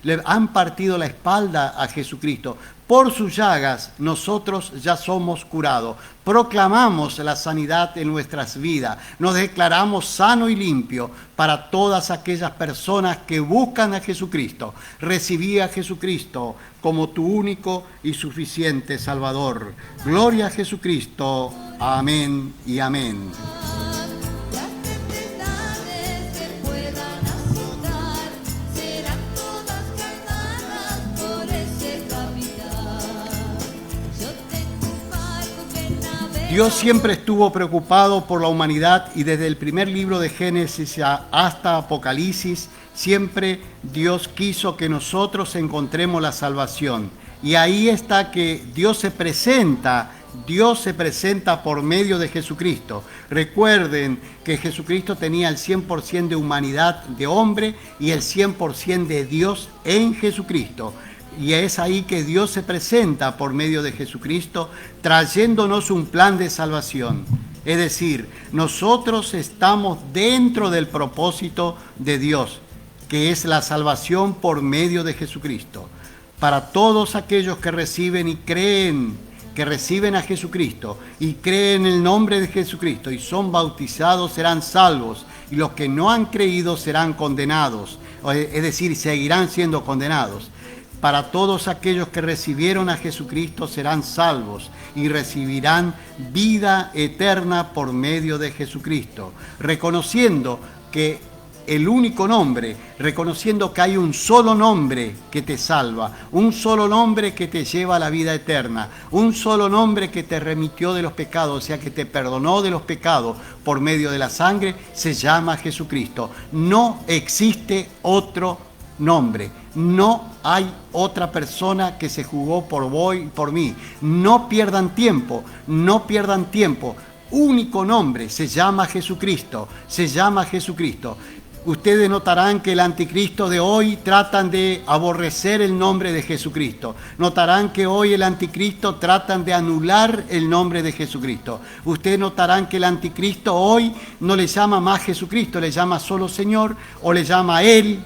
le han partido la espalda a Jesucristo. Por sus llagas nosotros ya somos curados. Proclamamos la sanidad en nuestras vidas. Nos declaramos sano y limpio para todas aquellas personas que buscan a Jesucristo. Recibí a Jesucristo como tu único y suficiente Salvador. Gloria a Jesucristo. Amén y amén. Dios siempre estuvo preocupado por la humanidad y desde el primer libro de Génesis hasta Apocalipsis, siempre Dios quiso que nosotros encontremos la salvación. Y ahí está que Dios se presenta por medio de Jesucristo. Recuerden que Jesucristo tenía el 100% de humanidad de hombre y el 100% de Dios en Jesucristo. Y es ahí que Dios se presenta por medio de Jesucristo, trayéndonos un plan de salvación. Es decir, nosotros estamos dentro del propósito de Dios, que es la salvación por medio de Jesucristo. Para todos aquellos que reciben y creen, que reciben a Jesucristo y creen en el nombre de Jesucristo y son bautizados, serán salvos. Y los que no han creído serán condenados, es decir, seguirán siendo condenados. Para todos aquellos que recibieron a Jesucristo serán salvos y recibirán vida eterna por medio de Jesucristo, reconociendo que el único nombre, reconociendo que hay un solo nombre que te salva, un solo nombre que te lleva a la vida eterna, un solo nombre que te remitió de los pecados, o sea, que te perdonó de los pecados por medio de la sangre, se llama Jesucristo. No existe otro nombre. No hay otra persona que se jugó por vos y por mí. No pierdan tiempo, no pierdan tiempo. Único nombre, se llama Jesucristo, se llama Jesucristo. Ustedes notarán que el anticristo de hoy tratan de aborrecer el nombre de Jesucristo. Notarán que hoy el anticristo tratan de anular el nombre de Jesucristo. Ustedes notarán que el anticristo hoy no le llama más Jesucristo, le llama solo Señor, o le llama a Él,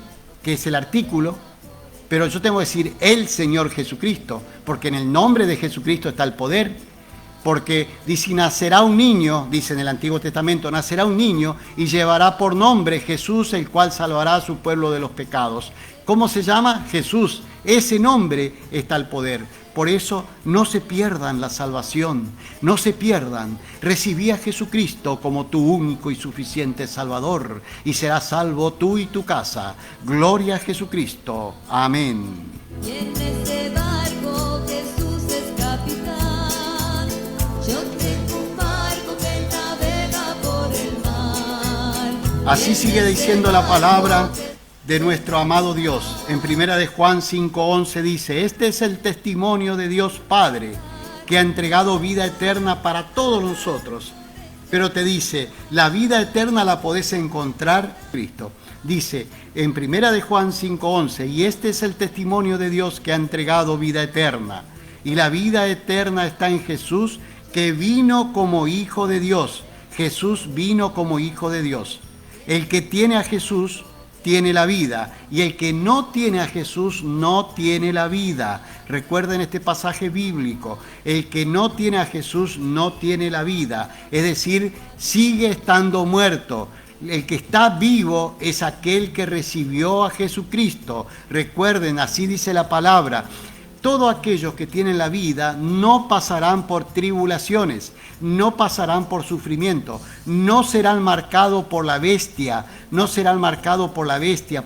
que es el artículo. Pero yo tengo que decir el Señor Jesucristo, porque en el nombre de Jesucristo está el poder. Porque dice, nacerá un niño, dice en el Antiguo Testamento, nacerá un niño y llevará por nombre Jesús, el cual salvará a su pueblo de los pecados. ¿Cómo se llama? Jesús. Ese nombre está el poder. Por eso no se pierdan la salvación, no se pierdan. Recibí a Jesucristo como tu único y suficiente Salvador y serás salvo tú y tu casa. Gloria a Jesucristo. Amén. Y en este barco Jesús es capitán. Yo tengo un barco que navega por el mar. Así sigue diciendo la palabra de nuestro amado Dios. En 1 de Juan 5:11 dice, este es el testimonio de Dios Padre, que ha entregado vida eterna para todos nosotros. Pero te dice, la vida eterna la podés encontrar en Cristo. Dice en 1 de Juan 5:11, y este es el testimonio de Dios que ha entregado vida eterna. Y la vida eterna está en Jesús, que vino como Hijo de Dios. Jesús vino como Hijo de Dios. El que tiene a Jesús tiene la vida, y el que no tiene a Jesús no tiene la vida. Recuerden este pasaje bíblico, el que no tiene a Jesús no tiene la vida, es decir, sigue estando muerto. El que está vivo es aquel que recibió a Jesucristo. Recuerden, así dice la palabra. Todos aquellos que tienen la vida no pasarán por tribulaciones, no pasarán por sufrimiento, no serán marcados por la bestia, no serán marcados por la bestia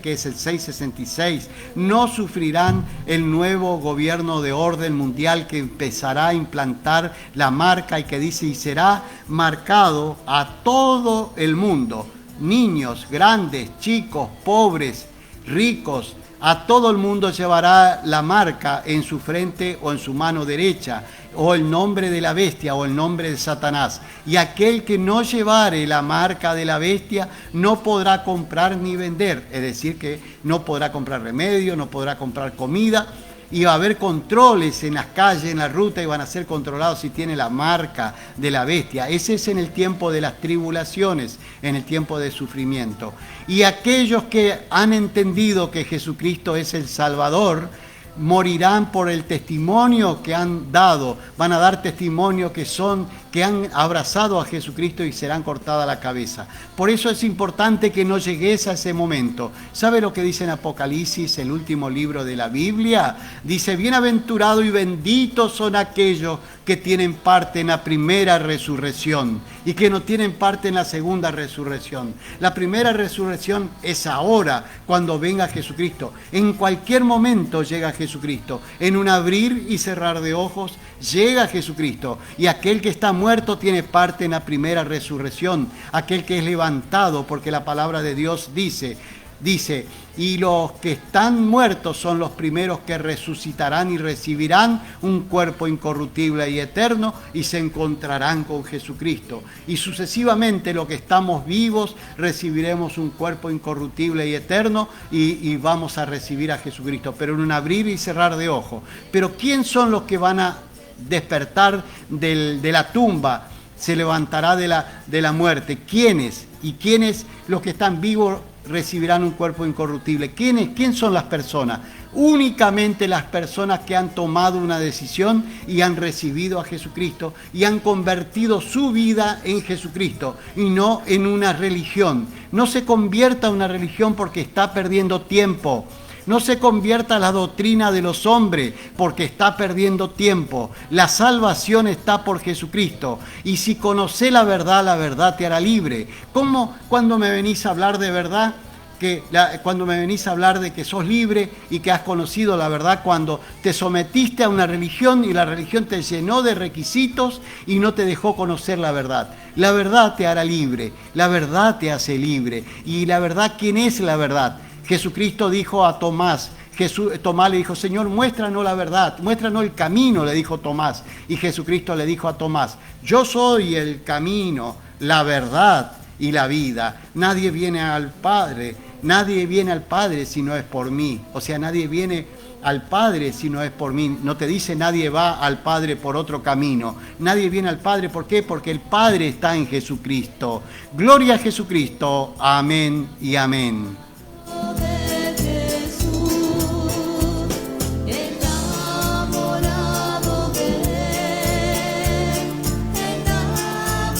que es el 666, no sufrirán el nuevo gobierno de orden mundial que empezará a implantar la marca y que dice, y será marcado a todo el mundo, niños, grandes, chicos, pobres, ricos, a todo el mundo llevará la marca en su frente o en su mano derecha, o el nombre de la bestia o el nombre de Satanás. Y aquel que no llevare la marca de la bestia no podrá comprar ni vender. Es decir, que no podrá comprar remedio, no podrá comprar comida. Y va a haber controles en las calles, en la ruta, y van a ser controlados si tiene la marca de la bestia. Ese es en el tiempo de las tribulaciones, en el tiempo de sufrimiento. Y aquellos que han entendido que Jesucristo es el Salvador, morirán por el testimonio que han dado, van a dar testimonio que han abrazado a Jesucristo y serán cortada la cabeza. Por eso es importante que no llegues a ese momento. ¿Sabe lo que dice en Apocalipsis, el último libro de la Biblia? Dice, bienaventurado y bendito son aquellos que tienen parte en la primera resurrección y que no tienen parte en la segunda resurrección. La primera resurrección es ahora, cuando venga Jesucristo. En cualquier momento llega Jesucristo. En un abrir y cerrar de ojos llega Jesucristo. Y aquel que está muerto tiene parte en la primera resurrección. Aquel que es levantado, porque la palabra de Dios dice, y los que están muertos son los primeros que resucitarán y recibirán un cuerpo incorruptible y eterno y se encontrarán con Jesucristo. Y sucesivamente los que estamos vivos recibiremos un cuerpo incorruptible y eterno y vamos a recibir a Jesucristo, pero en un abrir y cerrar de ojos. Pero ¿quién son los que van a despertar de la tumba? Se levantará de la muerte. ¿Quiénes? ¿Y quiénes los que están vivos recibirán un cuerpo incorruptible? ¿Quién son las personas? Únicamente las personas que han tomado una decisión y han recibido a Jesucristo y han convertido su vida en Jesucristo y no en una religión. No se convierta en una religión porque está perdiendo tiempo. No se convierta a la doctrina de los hombres porque está perdiendo tiempo. La salvación está por Jesucristo. Y si conoce la verdad te hará libre. ¿Cómo cuando me venís a hablar de verdad? Cuando me venís a hablar de que sos libre y que has conocido la verdad, cuando te sometiste a una religión y la religión te llenó de requisitos y no te dejó conocer la verdad. La verdad te hará libre. La verdad te hace libre. Y la verdad, ¿quién es la verdad? Jesucristo dijo a Tomás, Tomás le dijo, Señor, muéstranos la verdad, muéstranos el camino, le dijo Tomás. Y Jesucristo le dijo a Tomás, yo soy el camino, la verdad y la vida. Nadie viene al Padre si no es por mí. O sea, nadie viene al Padre si no es por mí. No te dice nadie va al Padre por otro camino. Nadie viene al Padre, ¿por qué? Porque el Padre está en Jesucristo. Gloria a Jesucristo. Amén y amén.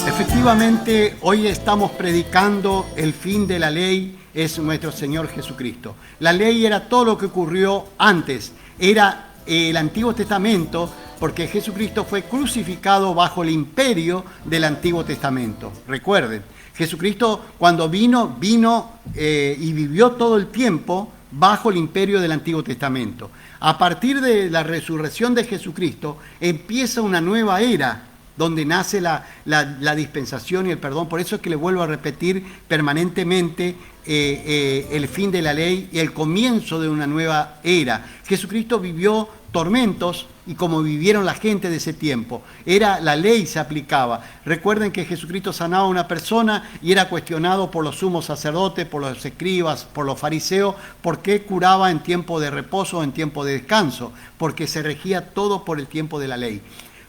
Efectivamente, hoy estamos predicando el fin de la ley es nuestro Señor Jesucristo. La ley era todo lo que ocurrió antes, era el Antiguo Testamento, porque Jesucristo fue crucificado bajo el imperio del Antiguo Testamento. Recuerden, Jesucristo cuando vino y vivió todo el tiempo bajo el imperio del Antiguo Testamento. A partir de la resurrección de Jesucristo empieza una nueva era, donde nace la dispensación y el perdón. Por eso es que le vuelvo a repetir permanentemente el fin de la ley y el comienzo de una nueva era. Jesucristo vivió tormentos y como vivieron la gente de ese tiempo. La ley se aplicaba. Recuerden que Jesucristo sanaba a una persona y era cuestionado por los sumos sacerdotes, por los escribas, por los fariseos, por qué curaba en tiempo de reposo o en tiempo de descanso, porque se regía todo por el tiempo de la ley.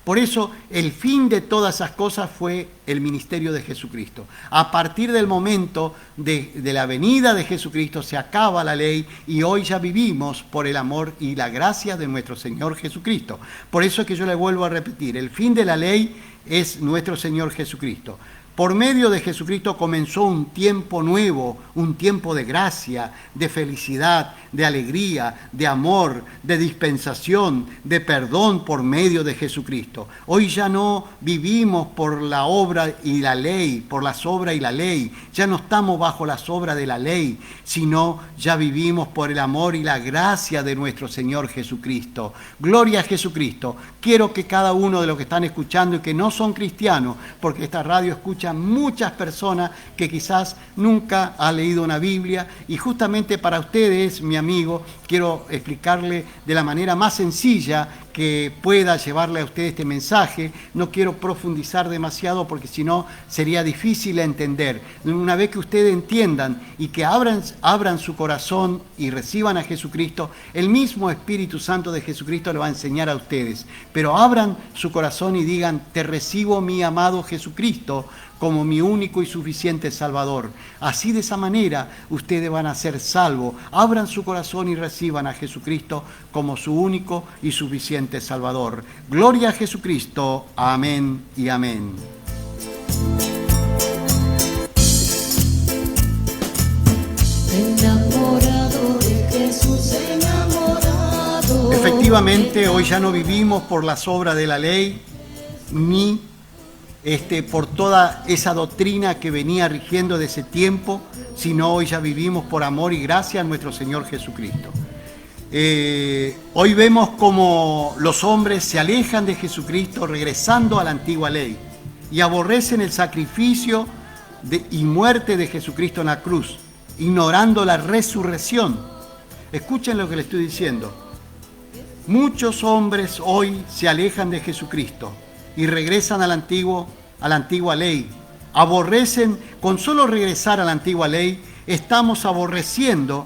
Por eso el fin de todas esas cosas fue el ministerio de Jesucristo. A partir del momento de la venida de Jesucristo se acaba la ley y hoy ya vivimos por el amor y la gracia de nuestro Señor Jesucristo. Por eso es que yo le vuelvo a repetir, el fin de la ley es nuestro Señor Jesucristo. Por medio de Jesucristo comenzó un tiempo nuevo, un tiempo de gracia, de felicidad, de alegría, de amor, de dispensación, de perdón por medio de Jesucristo. Hoy ya no vivimos por la obra y la ley, por las obras y la ley. Ya no estamos bajo las obras de la ley, sino ya vivimos por el amor y la gracia de nuestro Señor Jesucristo. Gloria a Jesucristo. Quiero que cada uno de los que están escuchando y que no son cristianos, porque esta radio escucha muchas personas que quizás nunca han leído una Biblia, y justamente para ustedes, mi amigo, quiero explicarle de la manera más sencilla que pueda llevarle a ustedes este mensaje. No quiero profundizar demasiado porque si no sería difícil entender. Una vez que ustedes entiendan y que abran su corazón y reciban a Jesucristo, el mismo Espíritu Santo de Jesucristo le va a enseñar a ustedes. Pero abran su corazón y digan: te recibo, mi amado Jesucristo, como mi único y suficiente Salvador. Así, de esa manera, ustedes van a ser salvos. Abran su corazón y reciban a Jesucristo como su único y suficiente Salvador. Gloria a Jesucristo. Amén y amén. Enamorado de Jesús, enamorado. Efectivamente, hoy ya no vivimos por las obras de la ley, ni por toda esa doctrina que venía rigiendo de ese tiempo, sino hoy ya vivimos por amor y gracia a nuestro Señor Jesucristo. Hoy vemos como los hombres se alejan de Jesucristo regresando a la antigua ley y aborrecen el sacrificio y muerte de Jesucristo en la cruz, ignorando la resurrección. Escuchen lo que le estoy diciendo. Muchos hombres hoy se alejan de Jesucristo y regresan a la antigua ley. Aborrecen, con solo regresar a la antigua ley, estamos aborreciendo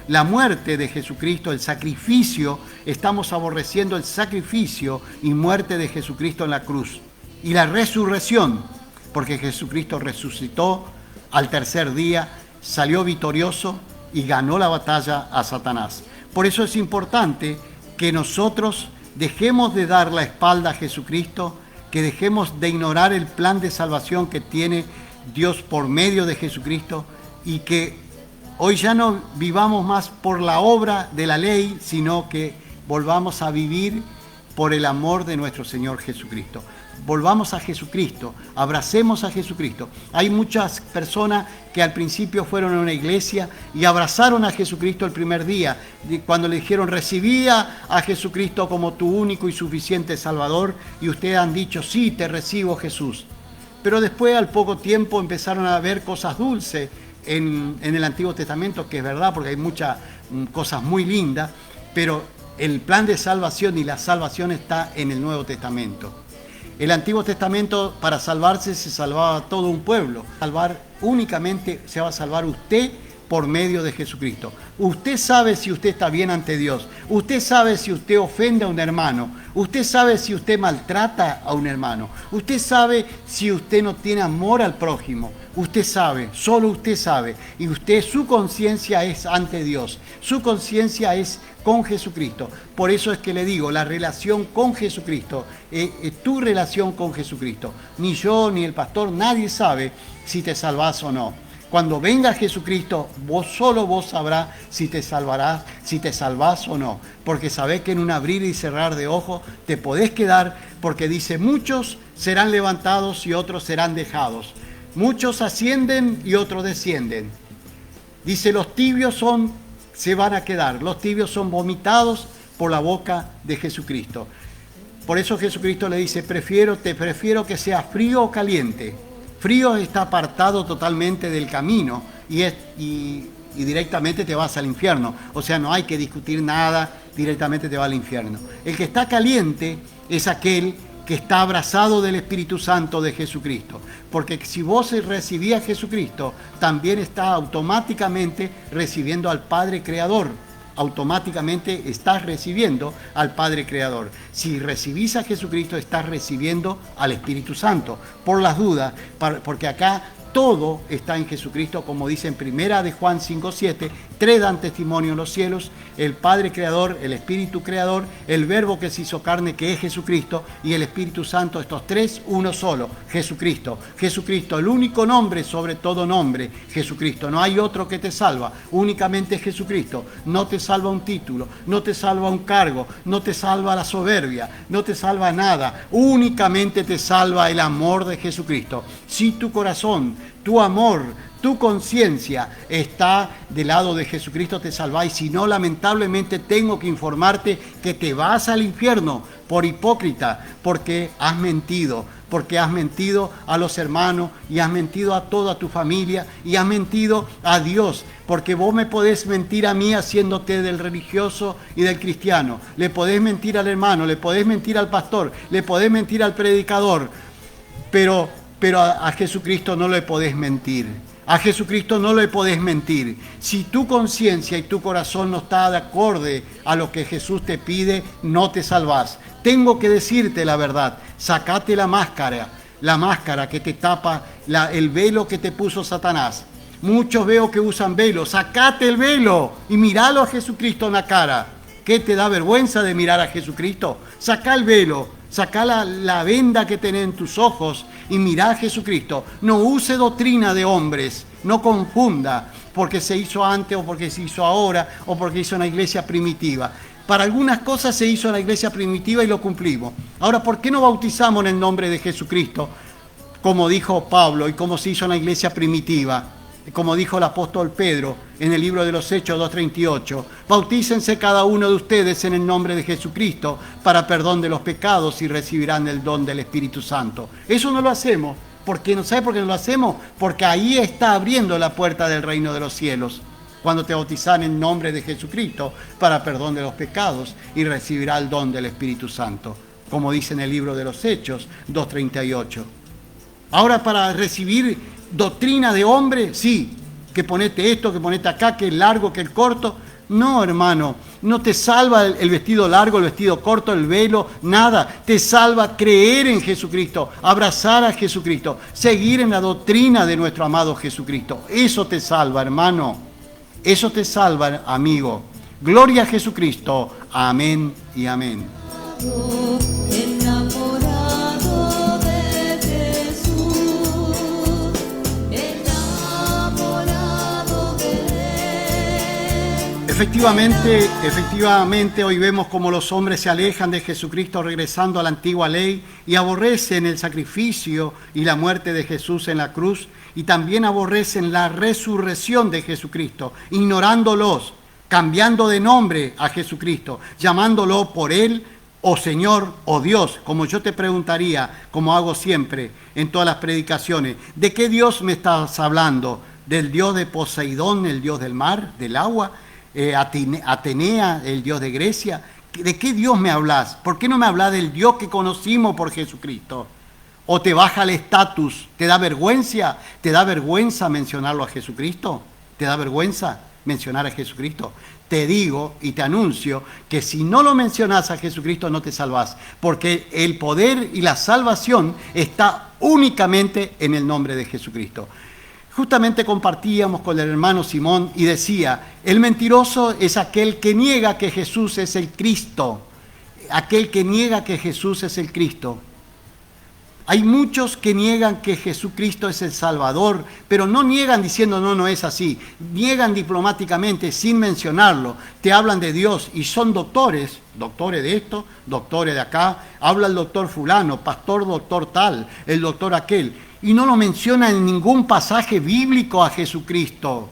la muerte de Jesucristo, el sacrificio, estamos aborreciendo el sacrificio y muerte de Jesucristo en la cruz. Y la resurrección, porque Jesucristo resucitó al tercer día, salió victorioso y ganó la batalla a Satanás. Por eso es importante que nosotros dejemos de dar la espalda a Jesucristo, que dejemos de ignorar el plan de salvación que tiene Dios por medio de Jesucristo, y que hoy ya no vivamos más por la obra de la ley, sino que volvamos a vivir por el amor de nuestro Señor Jesucristo. Volvamos a Jesucristo, abracemos a Jesucristo. Hay muchas personas que al principio fueron a una iglesia y abrazaron a Jesucristo el primer día, cuando le dijeron: recibía a Jesucristo como tu único y suficiente Salvador, y ustedes han dicho: sí, te recibo, Jesús. Pero después, al poco tiempo, empezaron a ver cosas dulces en el Antiguo Testamento, que es verdad, porque hay muchas cosas muy lindas, pero el plan de salvación y la salvación está en el Nuevo Testamento. El Antiguo Testamento, para salvarse, se salvaba todo un pueblo. Únicamente se va a salvar usted por medio de Jesucristo. Usted sabe si usted está bien ante Dios. Usted sabe si usted ofende a un hermano. Usted sabe si usted maltrata a un hermano. Usted sabe si usted no tiene amor al prójimo. Usted sabe, solo usted sabe. Y usted, su conciencia es ante Dios. Su conciencia es con Jesucristo. Por eso es que le digo, la relación con Jesucristo, tu relación con Jesucristo. Ni yo, ni el pastor, nadie sabe si te salvás o no. Cuando venga Jesucristo, solo vos sabrás si te salvarás, si te salvás o no. Porque sabés que en un abrir y cerrar de ojos te podés quedar, porque dice, muchos serán levantados y otros serán dejados. Muchos ascienden y otros descienden. Dice, los tibios se van a quedar. Los tibios son vomitados por la boca de Jesucristo. Por eso Jesucristo le dice, te prefiero que sea frío o caliente. Frío está apartado totalmente del camino y directamente te vas al infierno. O sea, no hay que discutir nada, directamente te va al infierno. El que está caliente es aquel que está abrazado del Espíritu Santo de Jesucristo. Porque si vos recibís a Jesucristo, también está automáticamente recibiendo al Padre Creador. Automáticamente estás recibiendo al Padre Creador. Si recibís a Jesucristo, estás recibiendo al Espíritu Santo. Por las dudas, porque acá todo está en Jesucristo, como dice en Primera de Juan 5:7, 3 dan testimonio en los cielos, el Padre Creador, el Espíritu Creador, el Verbo que se hizo carne, que es Jesucristo, y el Espíritu Santo, estos tres, uno solo, Jesucristo. Jesucristo, el único nombre sobre todo nombre, Jesucristo. No hay otro que te salva, únicamente Jesucristo. No te salva un título, no te salva un cargo, no te salva la soberbia, no te salva nada, únicamente te salva el amor de Jesucristo. Si tu corazón, tu amor, tu conciencia está del lado de Jesucristo, te salváis. Si no, lamentablemente tengo que informarte que te vas al infierno por hipócrita, porque has mentido a los hermanos y has mentido a toda tu familia y has mentido a Dios, porque vos me podés mentir a mí haciéndote del religioso y del cristiano, le podés mentir al hermano, le podés mentir al pastor, le podés mentir al predicador, pero a Jesucristo no le podés mentir. A Jesucristo no le podés mentir. Si tu conciencia y tu corazón no está de acorde a lo que Jesús te pide, no te salvás. Tengo que decirte la verdad. Sacate la máscara que te tapa, el velo que te puso Satanás. Muchos veo que usan velo. Sacate el velo y miralo a Jesucristo en la cara. ¿Qué te da vergüenza de mirar a Jesucristo? Sacá el velo. Sacá la venda que tenés en tus ojos y mirá a Jesucristo. No use doctrina de hombres, no confunda porque se hizo antes o porque se hizo ahora o porque hizo en la iglesia primitiva. Para algunas cosas se hizo en la iglesia primitiva y lo cumplimos. Ahora, ¿por qué no bautizamos en el nombre de Jesucristo? Como dijo Pablo y como se hizo en la iglesia primitiva. Como dijo el apóstol Pedro en el libro de los Hechos 2:38, bautícense cada uno de ustedes en el nombre de Jesucristo para perdón de los pecados y recibirán el don del Espíritu Santo. Eso no lo hacemos. ¿Sabe por qué no lo hacemos? Porque ahí está abriendo la puerta del reino de los cielos. Cuando te bautizan en nombre de Jesucristo para perdón de los pecados y recibirá el don del Espíritu Santo. Como dice en el libro de los Hechos 2:38. Ahora, para recibir doctrina de hombre, sí, que ponete esto, que ponete acá, que el largo, que el corto. No, hermano, no te salva el vestido largo, el vestido corto, el velo, nada. Te salva creer en Jesucristo, abrazar a Jesucristo, seguir en la doctrina de nuestro amado Jesucristo. Eso te salva, hermano. Eso te salva, amigo. Gloria a Jesucristo. Amén y amén. Enamorado de Jesús, enamorado de Él. Efectivamente, hoy vemos cómo los hombres se alejan de Jesucristo regresando a la antigua ley y aborrecen el sacrificio y la muerte de Jesús en la cruz y también aborrecen la resurrección de Jesucristo, ignorándolos, cambiando de nombre a Jesucristo, llamándolo por Él o Señor o Dios, como yo te preguntaría, como hago siempre en todas las predicaciones, ¿de qué Dios me estás hablando? ¿Del Dios de Poseidón, el Dios del mar, del agua? ¿Atenea, el Dios de Grecia? ¿De qué Dios me hablas? ¿Por qué no me hablas del Dios que conocimos por Jesucristo? ¿O te baja el estatus? ¿Te da vergüenza? ¿Te da vergüenza mencionarlo a Jesucristo? ¿Te da vergüenza mencionar a Jesucristo? Te digo y te anuncio que si no lo mencionas a Jesucristo no te salvás, porque el poder y la salvación está únicamente en el nombre de Jesucristo. Justamente compartíamos con el hermano Simón y decía, el mentiroso es aquel que niega que Jesús es el Cristo, aquel que niega que Jesús es el Cristo. Hay muchos que niegan que Jesucristo es el Salvador, pero no niegan diciendo no es así. Niegan diplomáticamente, sin mencionarlo. Te hablan de Dios y son doctores de esto, doctores de acá. Habla el doctor fulano, pastor doctor tal, el doctor aquel. Y no lo menciona en ningún pasaje bíblico a Jesucristo.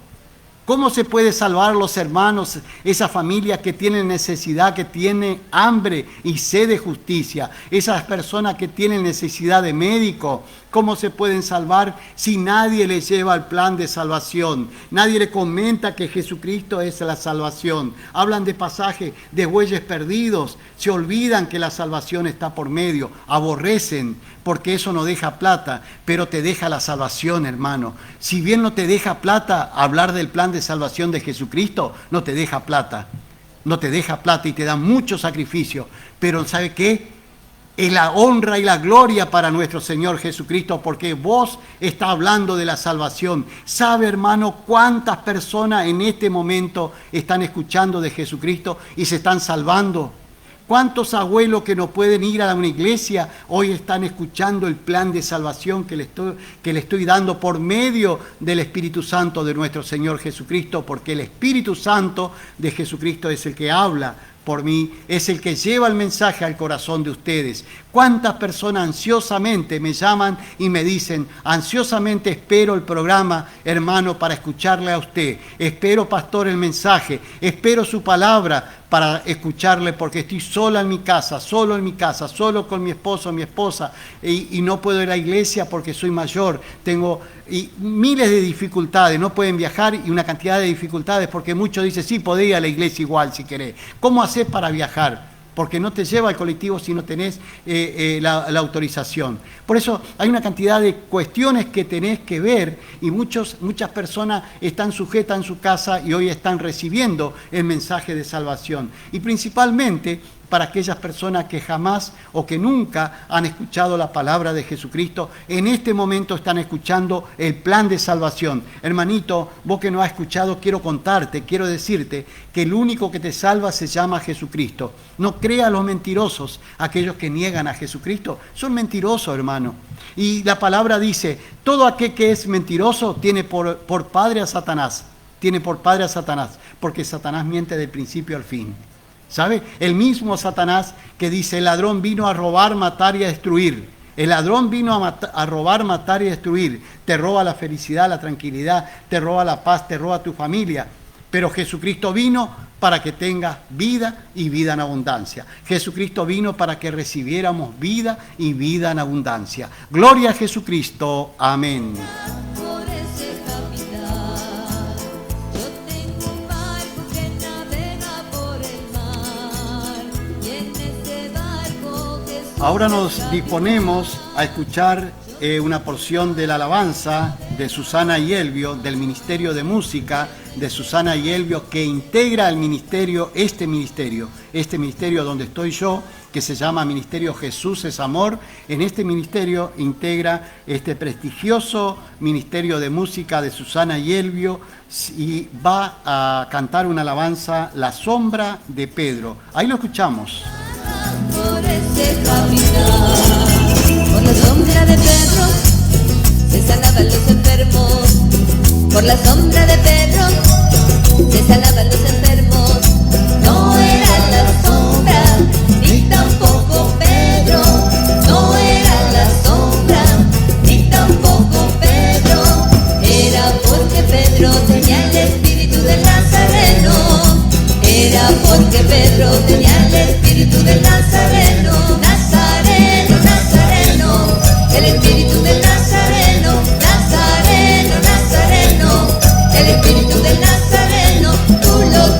¿Cómo se puede salvar los hermanos, esa familia que tiene necesidad, que tiene hambre y sed de justicia? Esas personas que tienen necesidad de médico, ¿cómo se pueden salvar si nadie les lleva el plan de salvación? Nadie le comenta que Jesucristo es la salvación. Hablan de pasajes de bueyes perdidos, se olvidan que la salvación está por medio, aborrecen, porque eso no deja plata, pero te deja la salvación, hermano. Si bien no te deja plata, hablar del plan de salvación de Jesucristo no te deja plata. No te deja plata y te da mucho sacrificio. Pero ¿sabe qué? Es la honra y la gloria para nuestro Señor Jesucristo, porque vos estás hablando de la salvación. ¿Sabe, hermano, cuántas personas en este momento están escuchando de Jesucristo y se están salvando? ¿Cuántos abuelos que no pueden ir a una iglesia hoy están escuchando el plan de salvación que le estoy dando por medio del Espíritu Santo de nuestro Señor Jesucristo? Porque el Espíritu Santo de Jesucristo es el que habla por mí, es el que lleva el mensaje al corazón de ustedes. ¿Cuántas personas ansiosamente me llaman y me dicen, ansiosamente espero el programa, hermano, para escucharle a usted? Espero, pastor, el mensaje, espero su palabra para escucharle, porque estoy sola en mi casa, solo con mi esposo, mi esposa, y no puedo ir a la iglesia porque soy mayor, tengo miles de dificultades, no pueden viajar y una cantidad de dificultades, porque muchos dicen, sí, podés ir a la iglesia igual si querés. ¿Cómo haces para viajar? Porque no te lleva al colectivo si no tenés la autorización. Por eso hay una cantidad de cuestiones que tenés que ver y muchas personas están sujetas en su casa y hoy están recibiendo el mensaje de salvación. Y principalmente para aquellas personas que jamás o que nunca han escuchado la palabra de Jesucristo, en este momento están escuchando el plan de salvación. Hermanito, vos que no has escuchado, quiero decirte que el único que te salva se llama Jesucristo. No creas a los mentirosos, aquellos que niegan a Jesucristo, son mentirosos, hermano. Y la palabra dice, todo aquel que es mentiroso tiene por padre a Satanás, porque Satanás miente del principio al fin. ¿Sabe? El mismo Satanás que dice, el ladrón vino a robar, matar y a destruir. El ladrón vino a robar, matar y destruir. Te roba la felicidad, la tranquilidad, te roba la paz, te roba tu familia. Pero Jesucristo vino para que tengas vida y vida en abundancia. Jesucristo vino para que recibiéramos vida y vida en abundancia. Gloria a Jesucristo. Amén. Ahora nos disponemos a escuchar una porción de la alabanza de Susana y Elvio, del Ministerio de Música de Susana y Elvio, que integra el ministerio, este ministerio donde estoy yo, que se llama Ministerio Jesús es Amor. En este ministerio integra este prestigioso Ministerio de Música de Susana y Elvio y va a cantar una alabanza, La Sombra de Pedro. Ahí lo escuchamos. Por ese caminar, por la sombra de Pedro se sanaban los enfermos. Por la sombra de Pedro se sanaban los enfermos. No era la sombra, ni tampoco Pedro. No era la sombra, ni tampoco Pedro. Era porque Pedro tenía el espíritu del Nazareno. Era porque Pedro tenía el espíritu del Nazareno, Nazareno, Nazareno, el espíritu del Nazareno, Nazareno, Nazareno, el espíritu del Nazareno, tú lo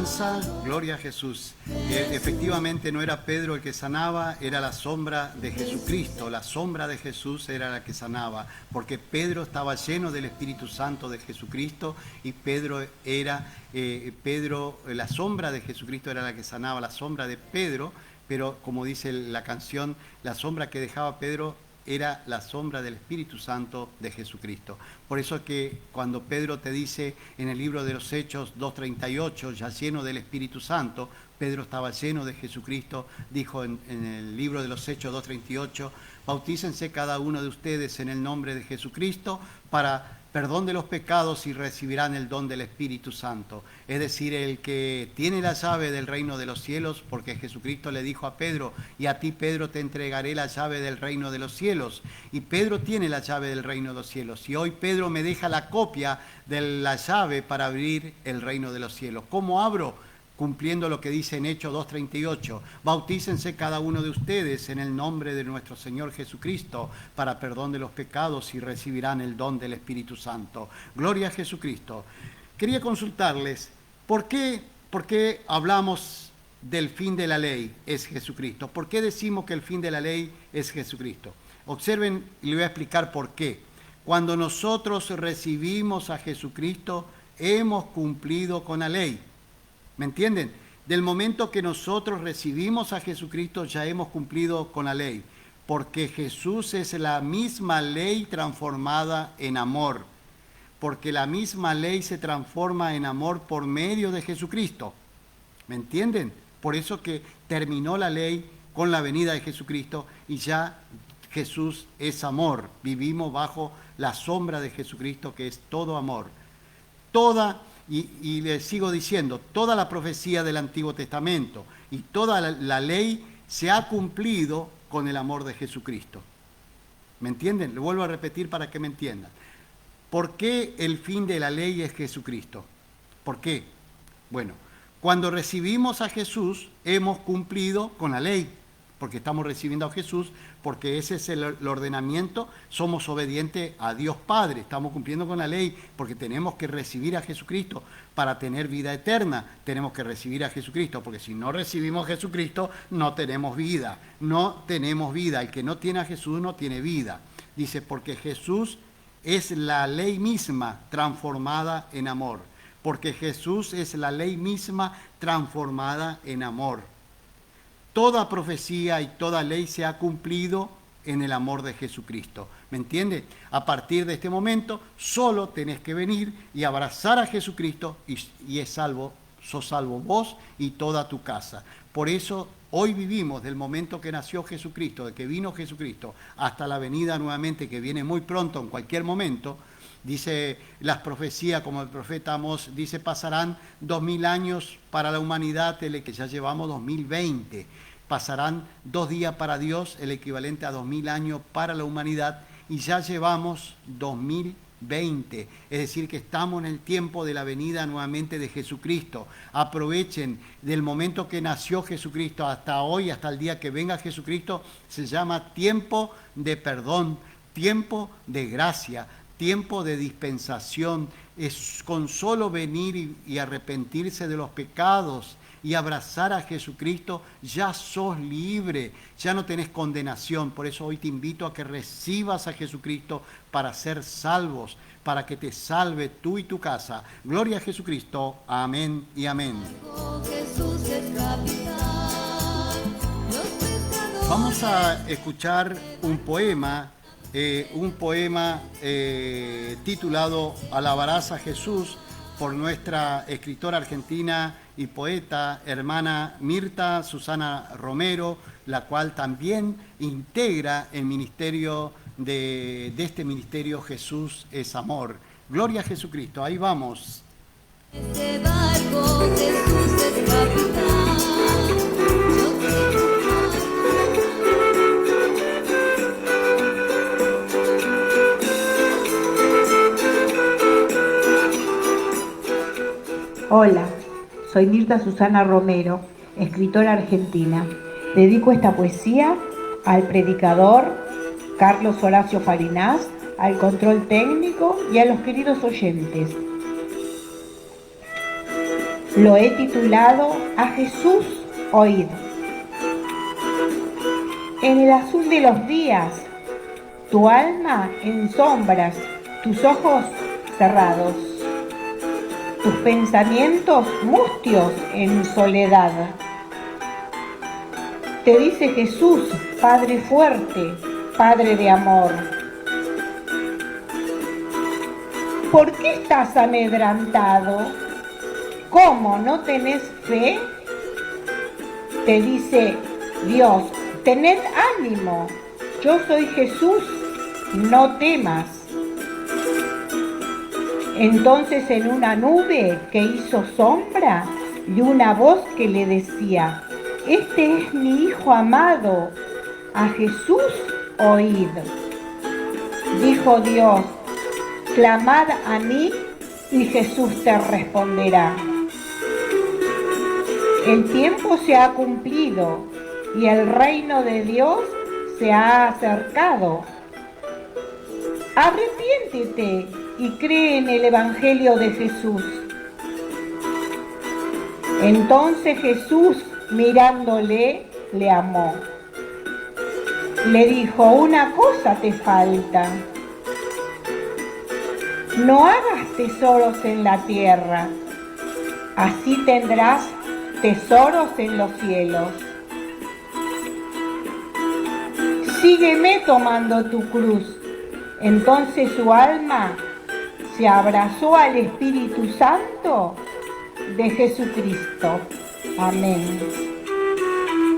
esperanza, gloria a Jesús. Efectivamente no era Pedro el que sanaba, era la sombra de Jesucristo. La sombra de Jesús era la que sanaba, porque Pedro estaba lleno del Espíritu Santo de Jesucristo y la sombra de Jesucristo era la que sanaba, la sombra de Pedro, pero como dice la canción, la sombra que dejaba Pedro era la sombra del Espíritu Santo de Jesucristo. Por eso que cuando Pedro te dice en el libro de los Hechos 2:38, ya lleno del Espíritu Santo, Pedro estaba lleno de Jesucristo, dijo en el libro de los Hechos 2:38, bautícense cada uno de ustedes en el nombre de Jesucristo para perdón de los pecados y recibirán el don del Espíritu Santo. Es decir, el que tiene la llave del reino de los cielos, porque Jesucristo le dijo a Pedro, y a ti Pedro te entregaré la llave del reino de los cielos. Y Pedro tiene la llave del reino de los cielos. Y hoy Pedro me deja la copia de la llave para abrir el reino de los cielos. ¿Cómo abro? Cumpliendo lo que dice en Hechos 2:38, bautícense cada uno de ustedes en el nombre de nuestro Señor Jesucristo para perdón de los pecados y recibirán el don del Espíritu Santo. Gloria a Jesucristo. Quería consultarles, ¿por qué hablamos del fin de la ley es Jesucristo? ¿Por qué decimos que el fin de la ley es Jesucristo? Observen y les voy a explicar por qué. Cuando nosotros recibimos a Jesucristo, hemos cumplido con la ley. ¿Me entienden? Del momento que nosotros recibimos a Jesucristo ya hemos cumplido con la ley, porque Jesús es la misma ley transformada en amor, porque la misma ley se transforma en amor por medio de Jesucristo. ¿Me entienden? Por eso que terminó la ley con la venida de Jesucristo y ya Jesús es amor. Vivimos bajo la sombra de Jesucristo, que es todo amor. Y les sigo diciendo, toda la profecía del Antiguo Testamento y toda la ley se ha cumplido con el amor de Jesucristo. ¿Me entienden? Lo vuelvo a repetir para que me entiendan. ¿Por qué el fin de la ley es Jesucristo? ¿Por qué? Bueno, cuando recibimos a Jesús hemos cumplido con la ley, porque estamos recibiendo a Jesús, porque ese es el ordenamiento, somos obedientes a Dios Padre, estamos cumpliendo con la ley, porque tenemos que recibir a Jesucristo para tener vida eterna, tenemos que recibir a Jesucristo, porque si no recibimos a Jesucristo, no tenemos vida, el que no tiene a Jesús no tiene vida. Dice, porque Jesús es la ley misma transformada en amor, porque Jesús es la ley misma transformada en amor. Toda profecía y toda ley se ha cumplido en el amor de Jesucristo. ¿Me entiendes? A partir de este momento, solo tenés que venir y abrazar a Jesucristo y sos salvo vos y toda tu casa. Por eso hoy vivimos del momento que nació Jesucristo, de que vino Jesucristo, hasta la venida nuevamente que viene muy pronto, en cualquier momento. Dice las profecías, como el profeta Amós dice, pasarán 2000 años para la humanidad, el que ya llevamos 2020. Pasarán 2 días para Dios, el equivalente a 2000 años para la humanidad, y ya llevamos 2020. Es decir, que estamos en el tiempo de la venida nuevamente de Jesucristo. Aprovechen del momento que nació Jesucristo hasta hoy, hasta el día que venga Jesucristo, se llama tiempo de perdón, tiempo de gracia, tiempo de dispensación. Es con solo venir y arrepentirse de los pecados y abrazar a Jesucristo, ya sos libre, ya no tenés condenación. Por eso hoy te invito a que recibas a Jesucristo para ser salvos, para que te salve tú y tu casa. Gloria a Jesucristo. Amén y amén. Vamos a escuchar un poema titulado Alabarás a Jesús, por nuestra escritora argentina y poeta, hermana Mirta Susana Romero, la cual también integra el ministerio de este ministerio Jesús es Amor. Gloria a Jesucristo, ahí vamos. Este barco Jesús es capitán. Hola, soy Mirta Susana Romero, escritora argentina. Dedico esta poesía al predicador Carlos Horacio Farinás, al control técnico y a los queridos oyentes. Lo he titulado A Jesús oíd. En el azul de los días, tu alma en sombras, tus ojos cerrados, tus pensamientos mustios en soledad. Te dice Jesús, Padre fuerte, Padre de amor. ¿Por qué estás amedrentado? ¿Cómo no tenés fe? Te dice Dios, tened ánimo, yo soy Jesús, no temas. Entonces en una nube que hizo sombra y una voz que le decía, este es mi Hijo amado, a Jesús oíd. Dijo Dios, clamad a mí y Jesús te responderá. El tiempo se ha cumplido y el reino de Dios se ha acercado. Arrepiéntete y cree en el Evangelio de Jesús. Entonces Jesús, mirándole, le amó. Le dijo, una cosa te falta. No hagas tesoros en la tierra, así tendrás tesoros en los cielos. Sígueme tomando tu cruz. Entonces su alma se abrazó al Espíritu Santo de Jesucristo. Amén.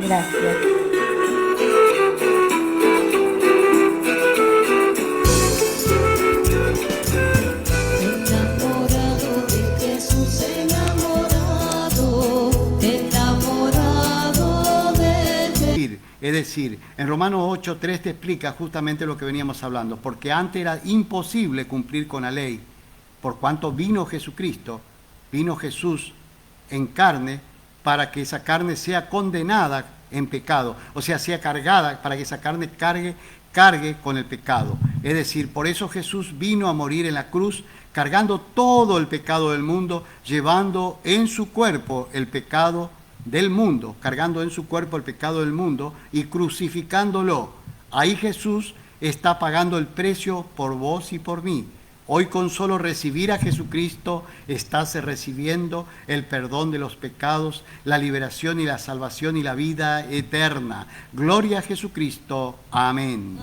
Gracias. Es decir, en Romanos 8:3 te explica justamente lo que veníamos hablando, porque antes era imposible cumplir con la ley, por cuanto vino Jesucristo, vino Jesús en carne, para que esa carne sea condenada en pecado, o sea, sea cargada, para que esa carne cargue con el pecado. Es decir, por eso Jesús vino a morir en la cruz, cargando todo el pecado del mundo, llevando en su cuerpo el pecado del mundo, cargando en su cuerpo el pecado del mundo y crucificándolo. Ahí Jesús está pagando el precio por vos y por mí. Hoy con solo recibir a Jesucristo estás recibiendo el perdón de los pecados, la liberación y la salvación y la vida eterna. Gloria a Jesucristo. Amén.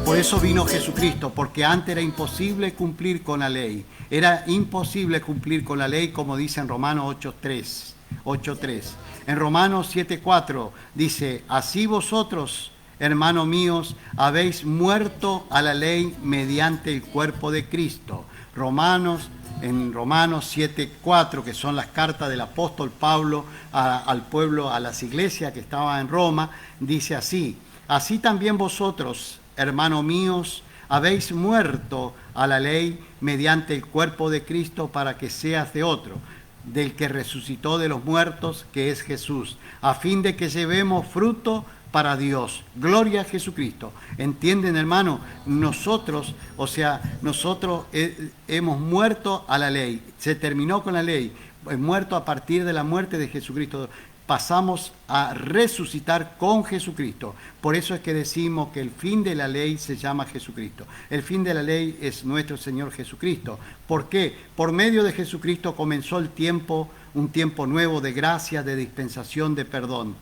Por eso vino Jesucristo, porque antes era imposible cumplir con la ley. Era imposible cumplir con la ley, como dice en Romanos 8:3. En Romanos 7:4 dice, así vosotros, hermanos míos, habéis muerto a la ley mediante el cuerpo de Cristo. En Romanos 7:4, que son las cartas del apóstol Pablo al pueblo, a las iglesias que estaban en Roma, dice así, así también vosotros, hermanos míos, habéis muerto a la ley mediante el cuerpo de Cristo para que seas de otro, del que resucitó de los muertos, que es Jesús, a fin de que llevemos fruto para Dios. Gloria a Jesucristo. ¿Entienden, hermano? Nosotros hemos muerto a la ley. Se terminó con la ley. Muerto a partir de la muerte de Jesucristo. Pasamos a resucitar con Jesucristo. Por eso es que decimos que el fin de la ley se llama Jesucristo. El fin de la ley es nuestro Señor Jesucristo. ¿Por qué? Por medio de Jesucristo comenzó un tiempo nuevo de gracia, de dispensación, de perdón.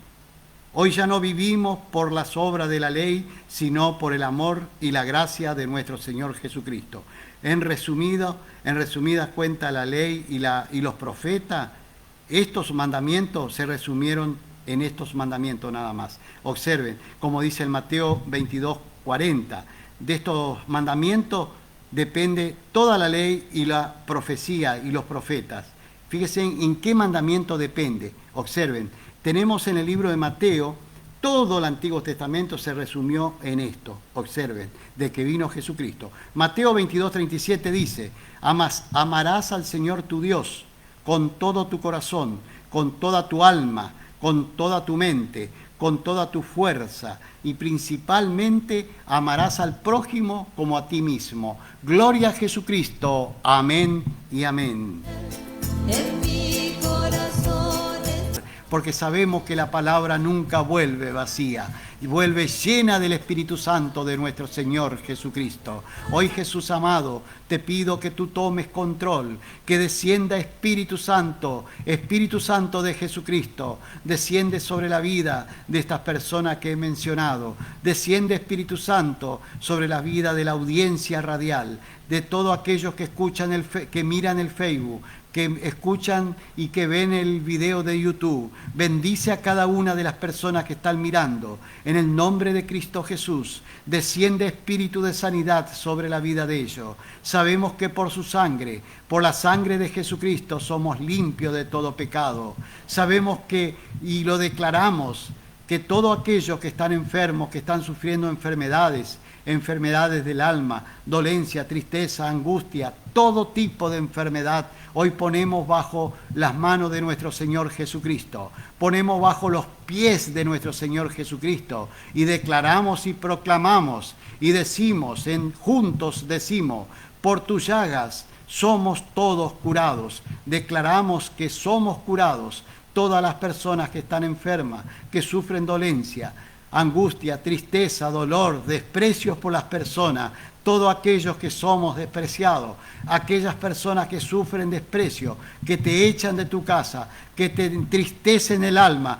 Hoy ya no vivimos por las obras de la ley, sino por el amor y la gracia de nuestro Señor Jesucristo. En resumidas cuentas, la ley y los profetas, estos mandamientos se resumieron en estos mandamientos nada más. Observen, como dice el Mateo 22:40, de estos mandamientos depende toda la ley y la profecía y los profetas. Fíjense en qué mandamiento depende. Observen, tenemos en el libro de Mateo, todo el Antiguo Testamento se resumió en esto. Observen, de que vino Jesucristo. Mateo 22:37 dice, amarás al Señor tu Dios con todo tu corazón, con toda tu alma, con toda tu mente, con toda tu fuerza, y principalmente amarás al prójimo como a ti mismo. Gloria a Jesucristo. Amén y amén. En mi corazón Porque sabemos que la palabra nunca vuelve vacía y vuelve llena del Espíritu Santo de nuestro Señor Jesucristo. Hoy, Jesús amado, te pido que tú tomes control, que descienda Espíritu Santo de Jesucristo, desciende sobre la vida de estas personas que he mencionado, desciende Espíritu Santo sobre la vida de la audiencia radial, de todos aquellos que escuchan que miran el Facebook, que escuchan y que ven el video de YouTube. Bendice a cada una de las personas que están mirando. En el nombre de Cristo Jesús, desciende espíritu de sanidad sobre la vida de ellos. Sabemos que por su sangre, por la sangre de Jesucristo, somos limpios de todo pecado. Sabemos que, y lo declaramos, que todos aquellos que están enfermos, que están sufriendo enfermedades del alma, dolencia, tristeza, angustia, todo tipo de enfermedad, hoy ponemos bajo las manos de nuestro Señor Jesucristo, ponemos bajo los pies de nuestro Señor Jesucristo y declaramos y proclamamos y decimos, juntos decimos, por tus llagas somos todos curados. Declaramos que somos curados todas las personas que están enfermas, que sufren dolencia, angustia, tristeza, dolor, desprecios por las personas, todos aquellos que somos despreciados, aquellas personas que sufren desprecio, que te echan de tu casa, que te entristecen el alma.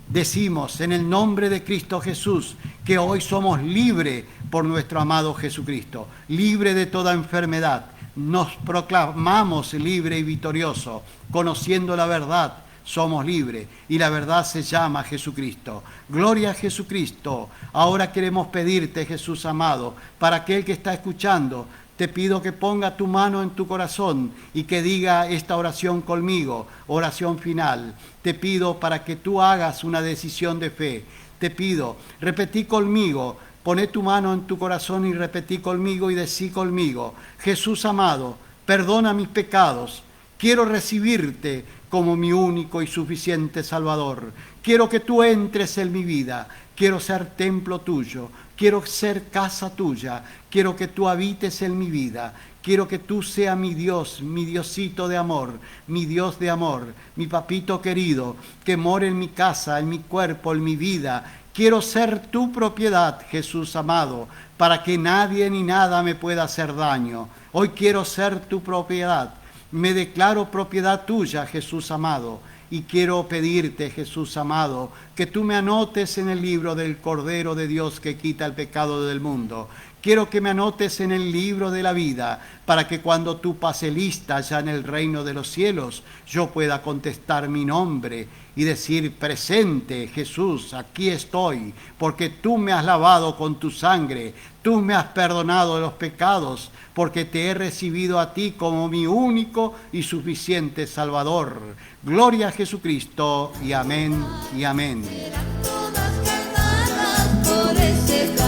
Decimos en el nombre de Cristo Jesús que hoy somos libres por nuestro amado Jesucristo, libre de toda enfermedad. Nos proclamamos libre y victorioso, conociendo la verdad. Somos libres y la verdad se llama Jesucristo. Gloria a Jesucristo. Ahora queremos pedirte, Jesús amado, para aquel que está escuchando, te pido que ponga tu mano en tu corazón y que diga esta oración conmigo, oración final. Te pido para que tú hagas una decisión de fe. Te pido, repetí conmigo, poné tu mano en tu corazón y repetí conmigo y decí conmigo, Jesús amado, perdona mis pecados, quiero recibirte como mi único y suficiente Salvador. Quiero que tú entres en mi vida. Quiero ser templo tuyo. Quiero ser casa tuya. Quiero que tú habites en mi vida. Quiero que tú seas mi Dios, mi Diosito de amor, mi Dios de amor, mi papito querido, que more en mi casa, en mi cuerpo, en mi vida. Quiero ser tu propiedad, Jesús amado, para que nadie ni nada me pueda hacer daño. Hoy quiero ser tu propiedad. Me declaro propiedad tuya, Jesús amado, y quiero pedirte, Jesús amado, que tú me anotes en el libro del Cordero de Dios que quita el pecado del mundo. Quiero que me anotes en el libro de la vida, para que cuando tú pases lista ya en el reino de los cielos, yo pueda contestar mi nombre y decir, presente, Jesús, aquí estoy, porque tú me has lavado con tu sangre, tú me has perdonado de los pecados, porque te he recibido a ti como mi único y suficiente Salvador. Gloria a Jesucristo, y amén, y amén. serán todas cantadas por ese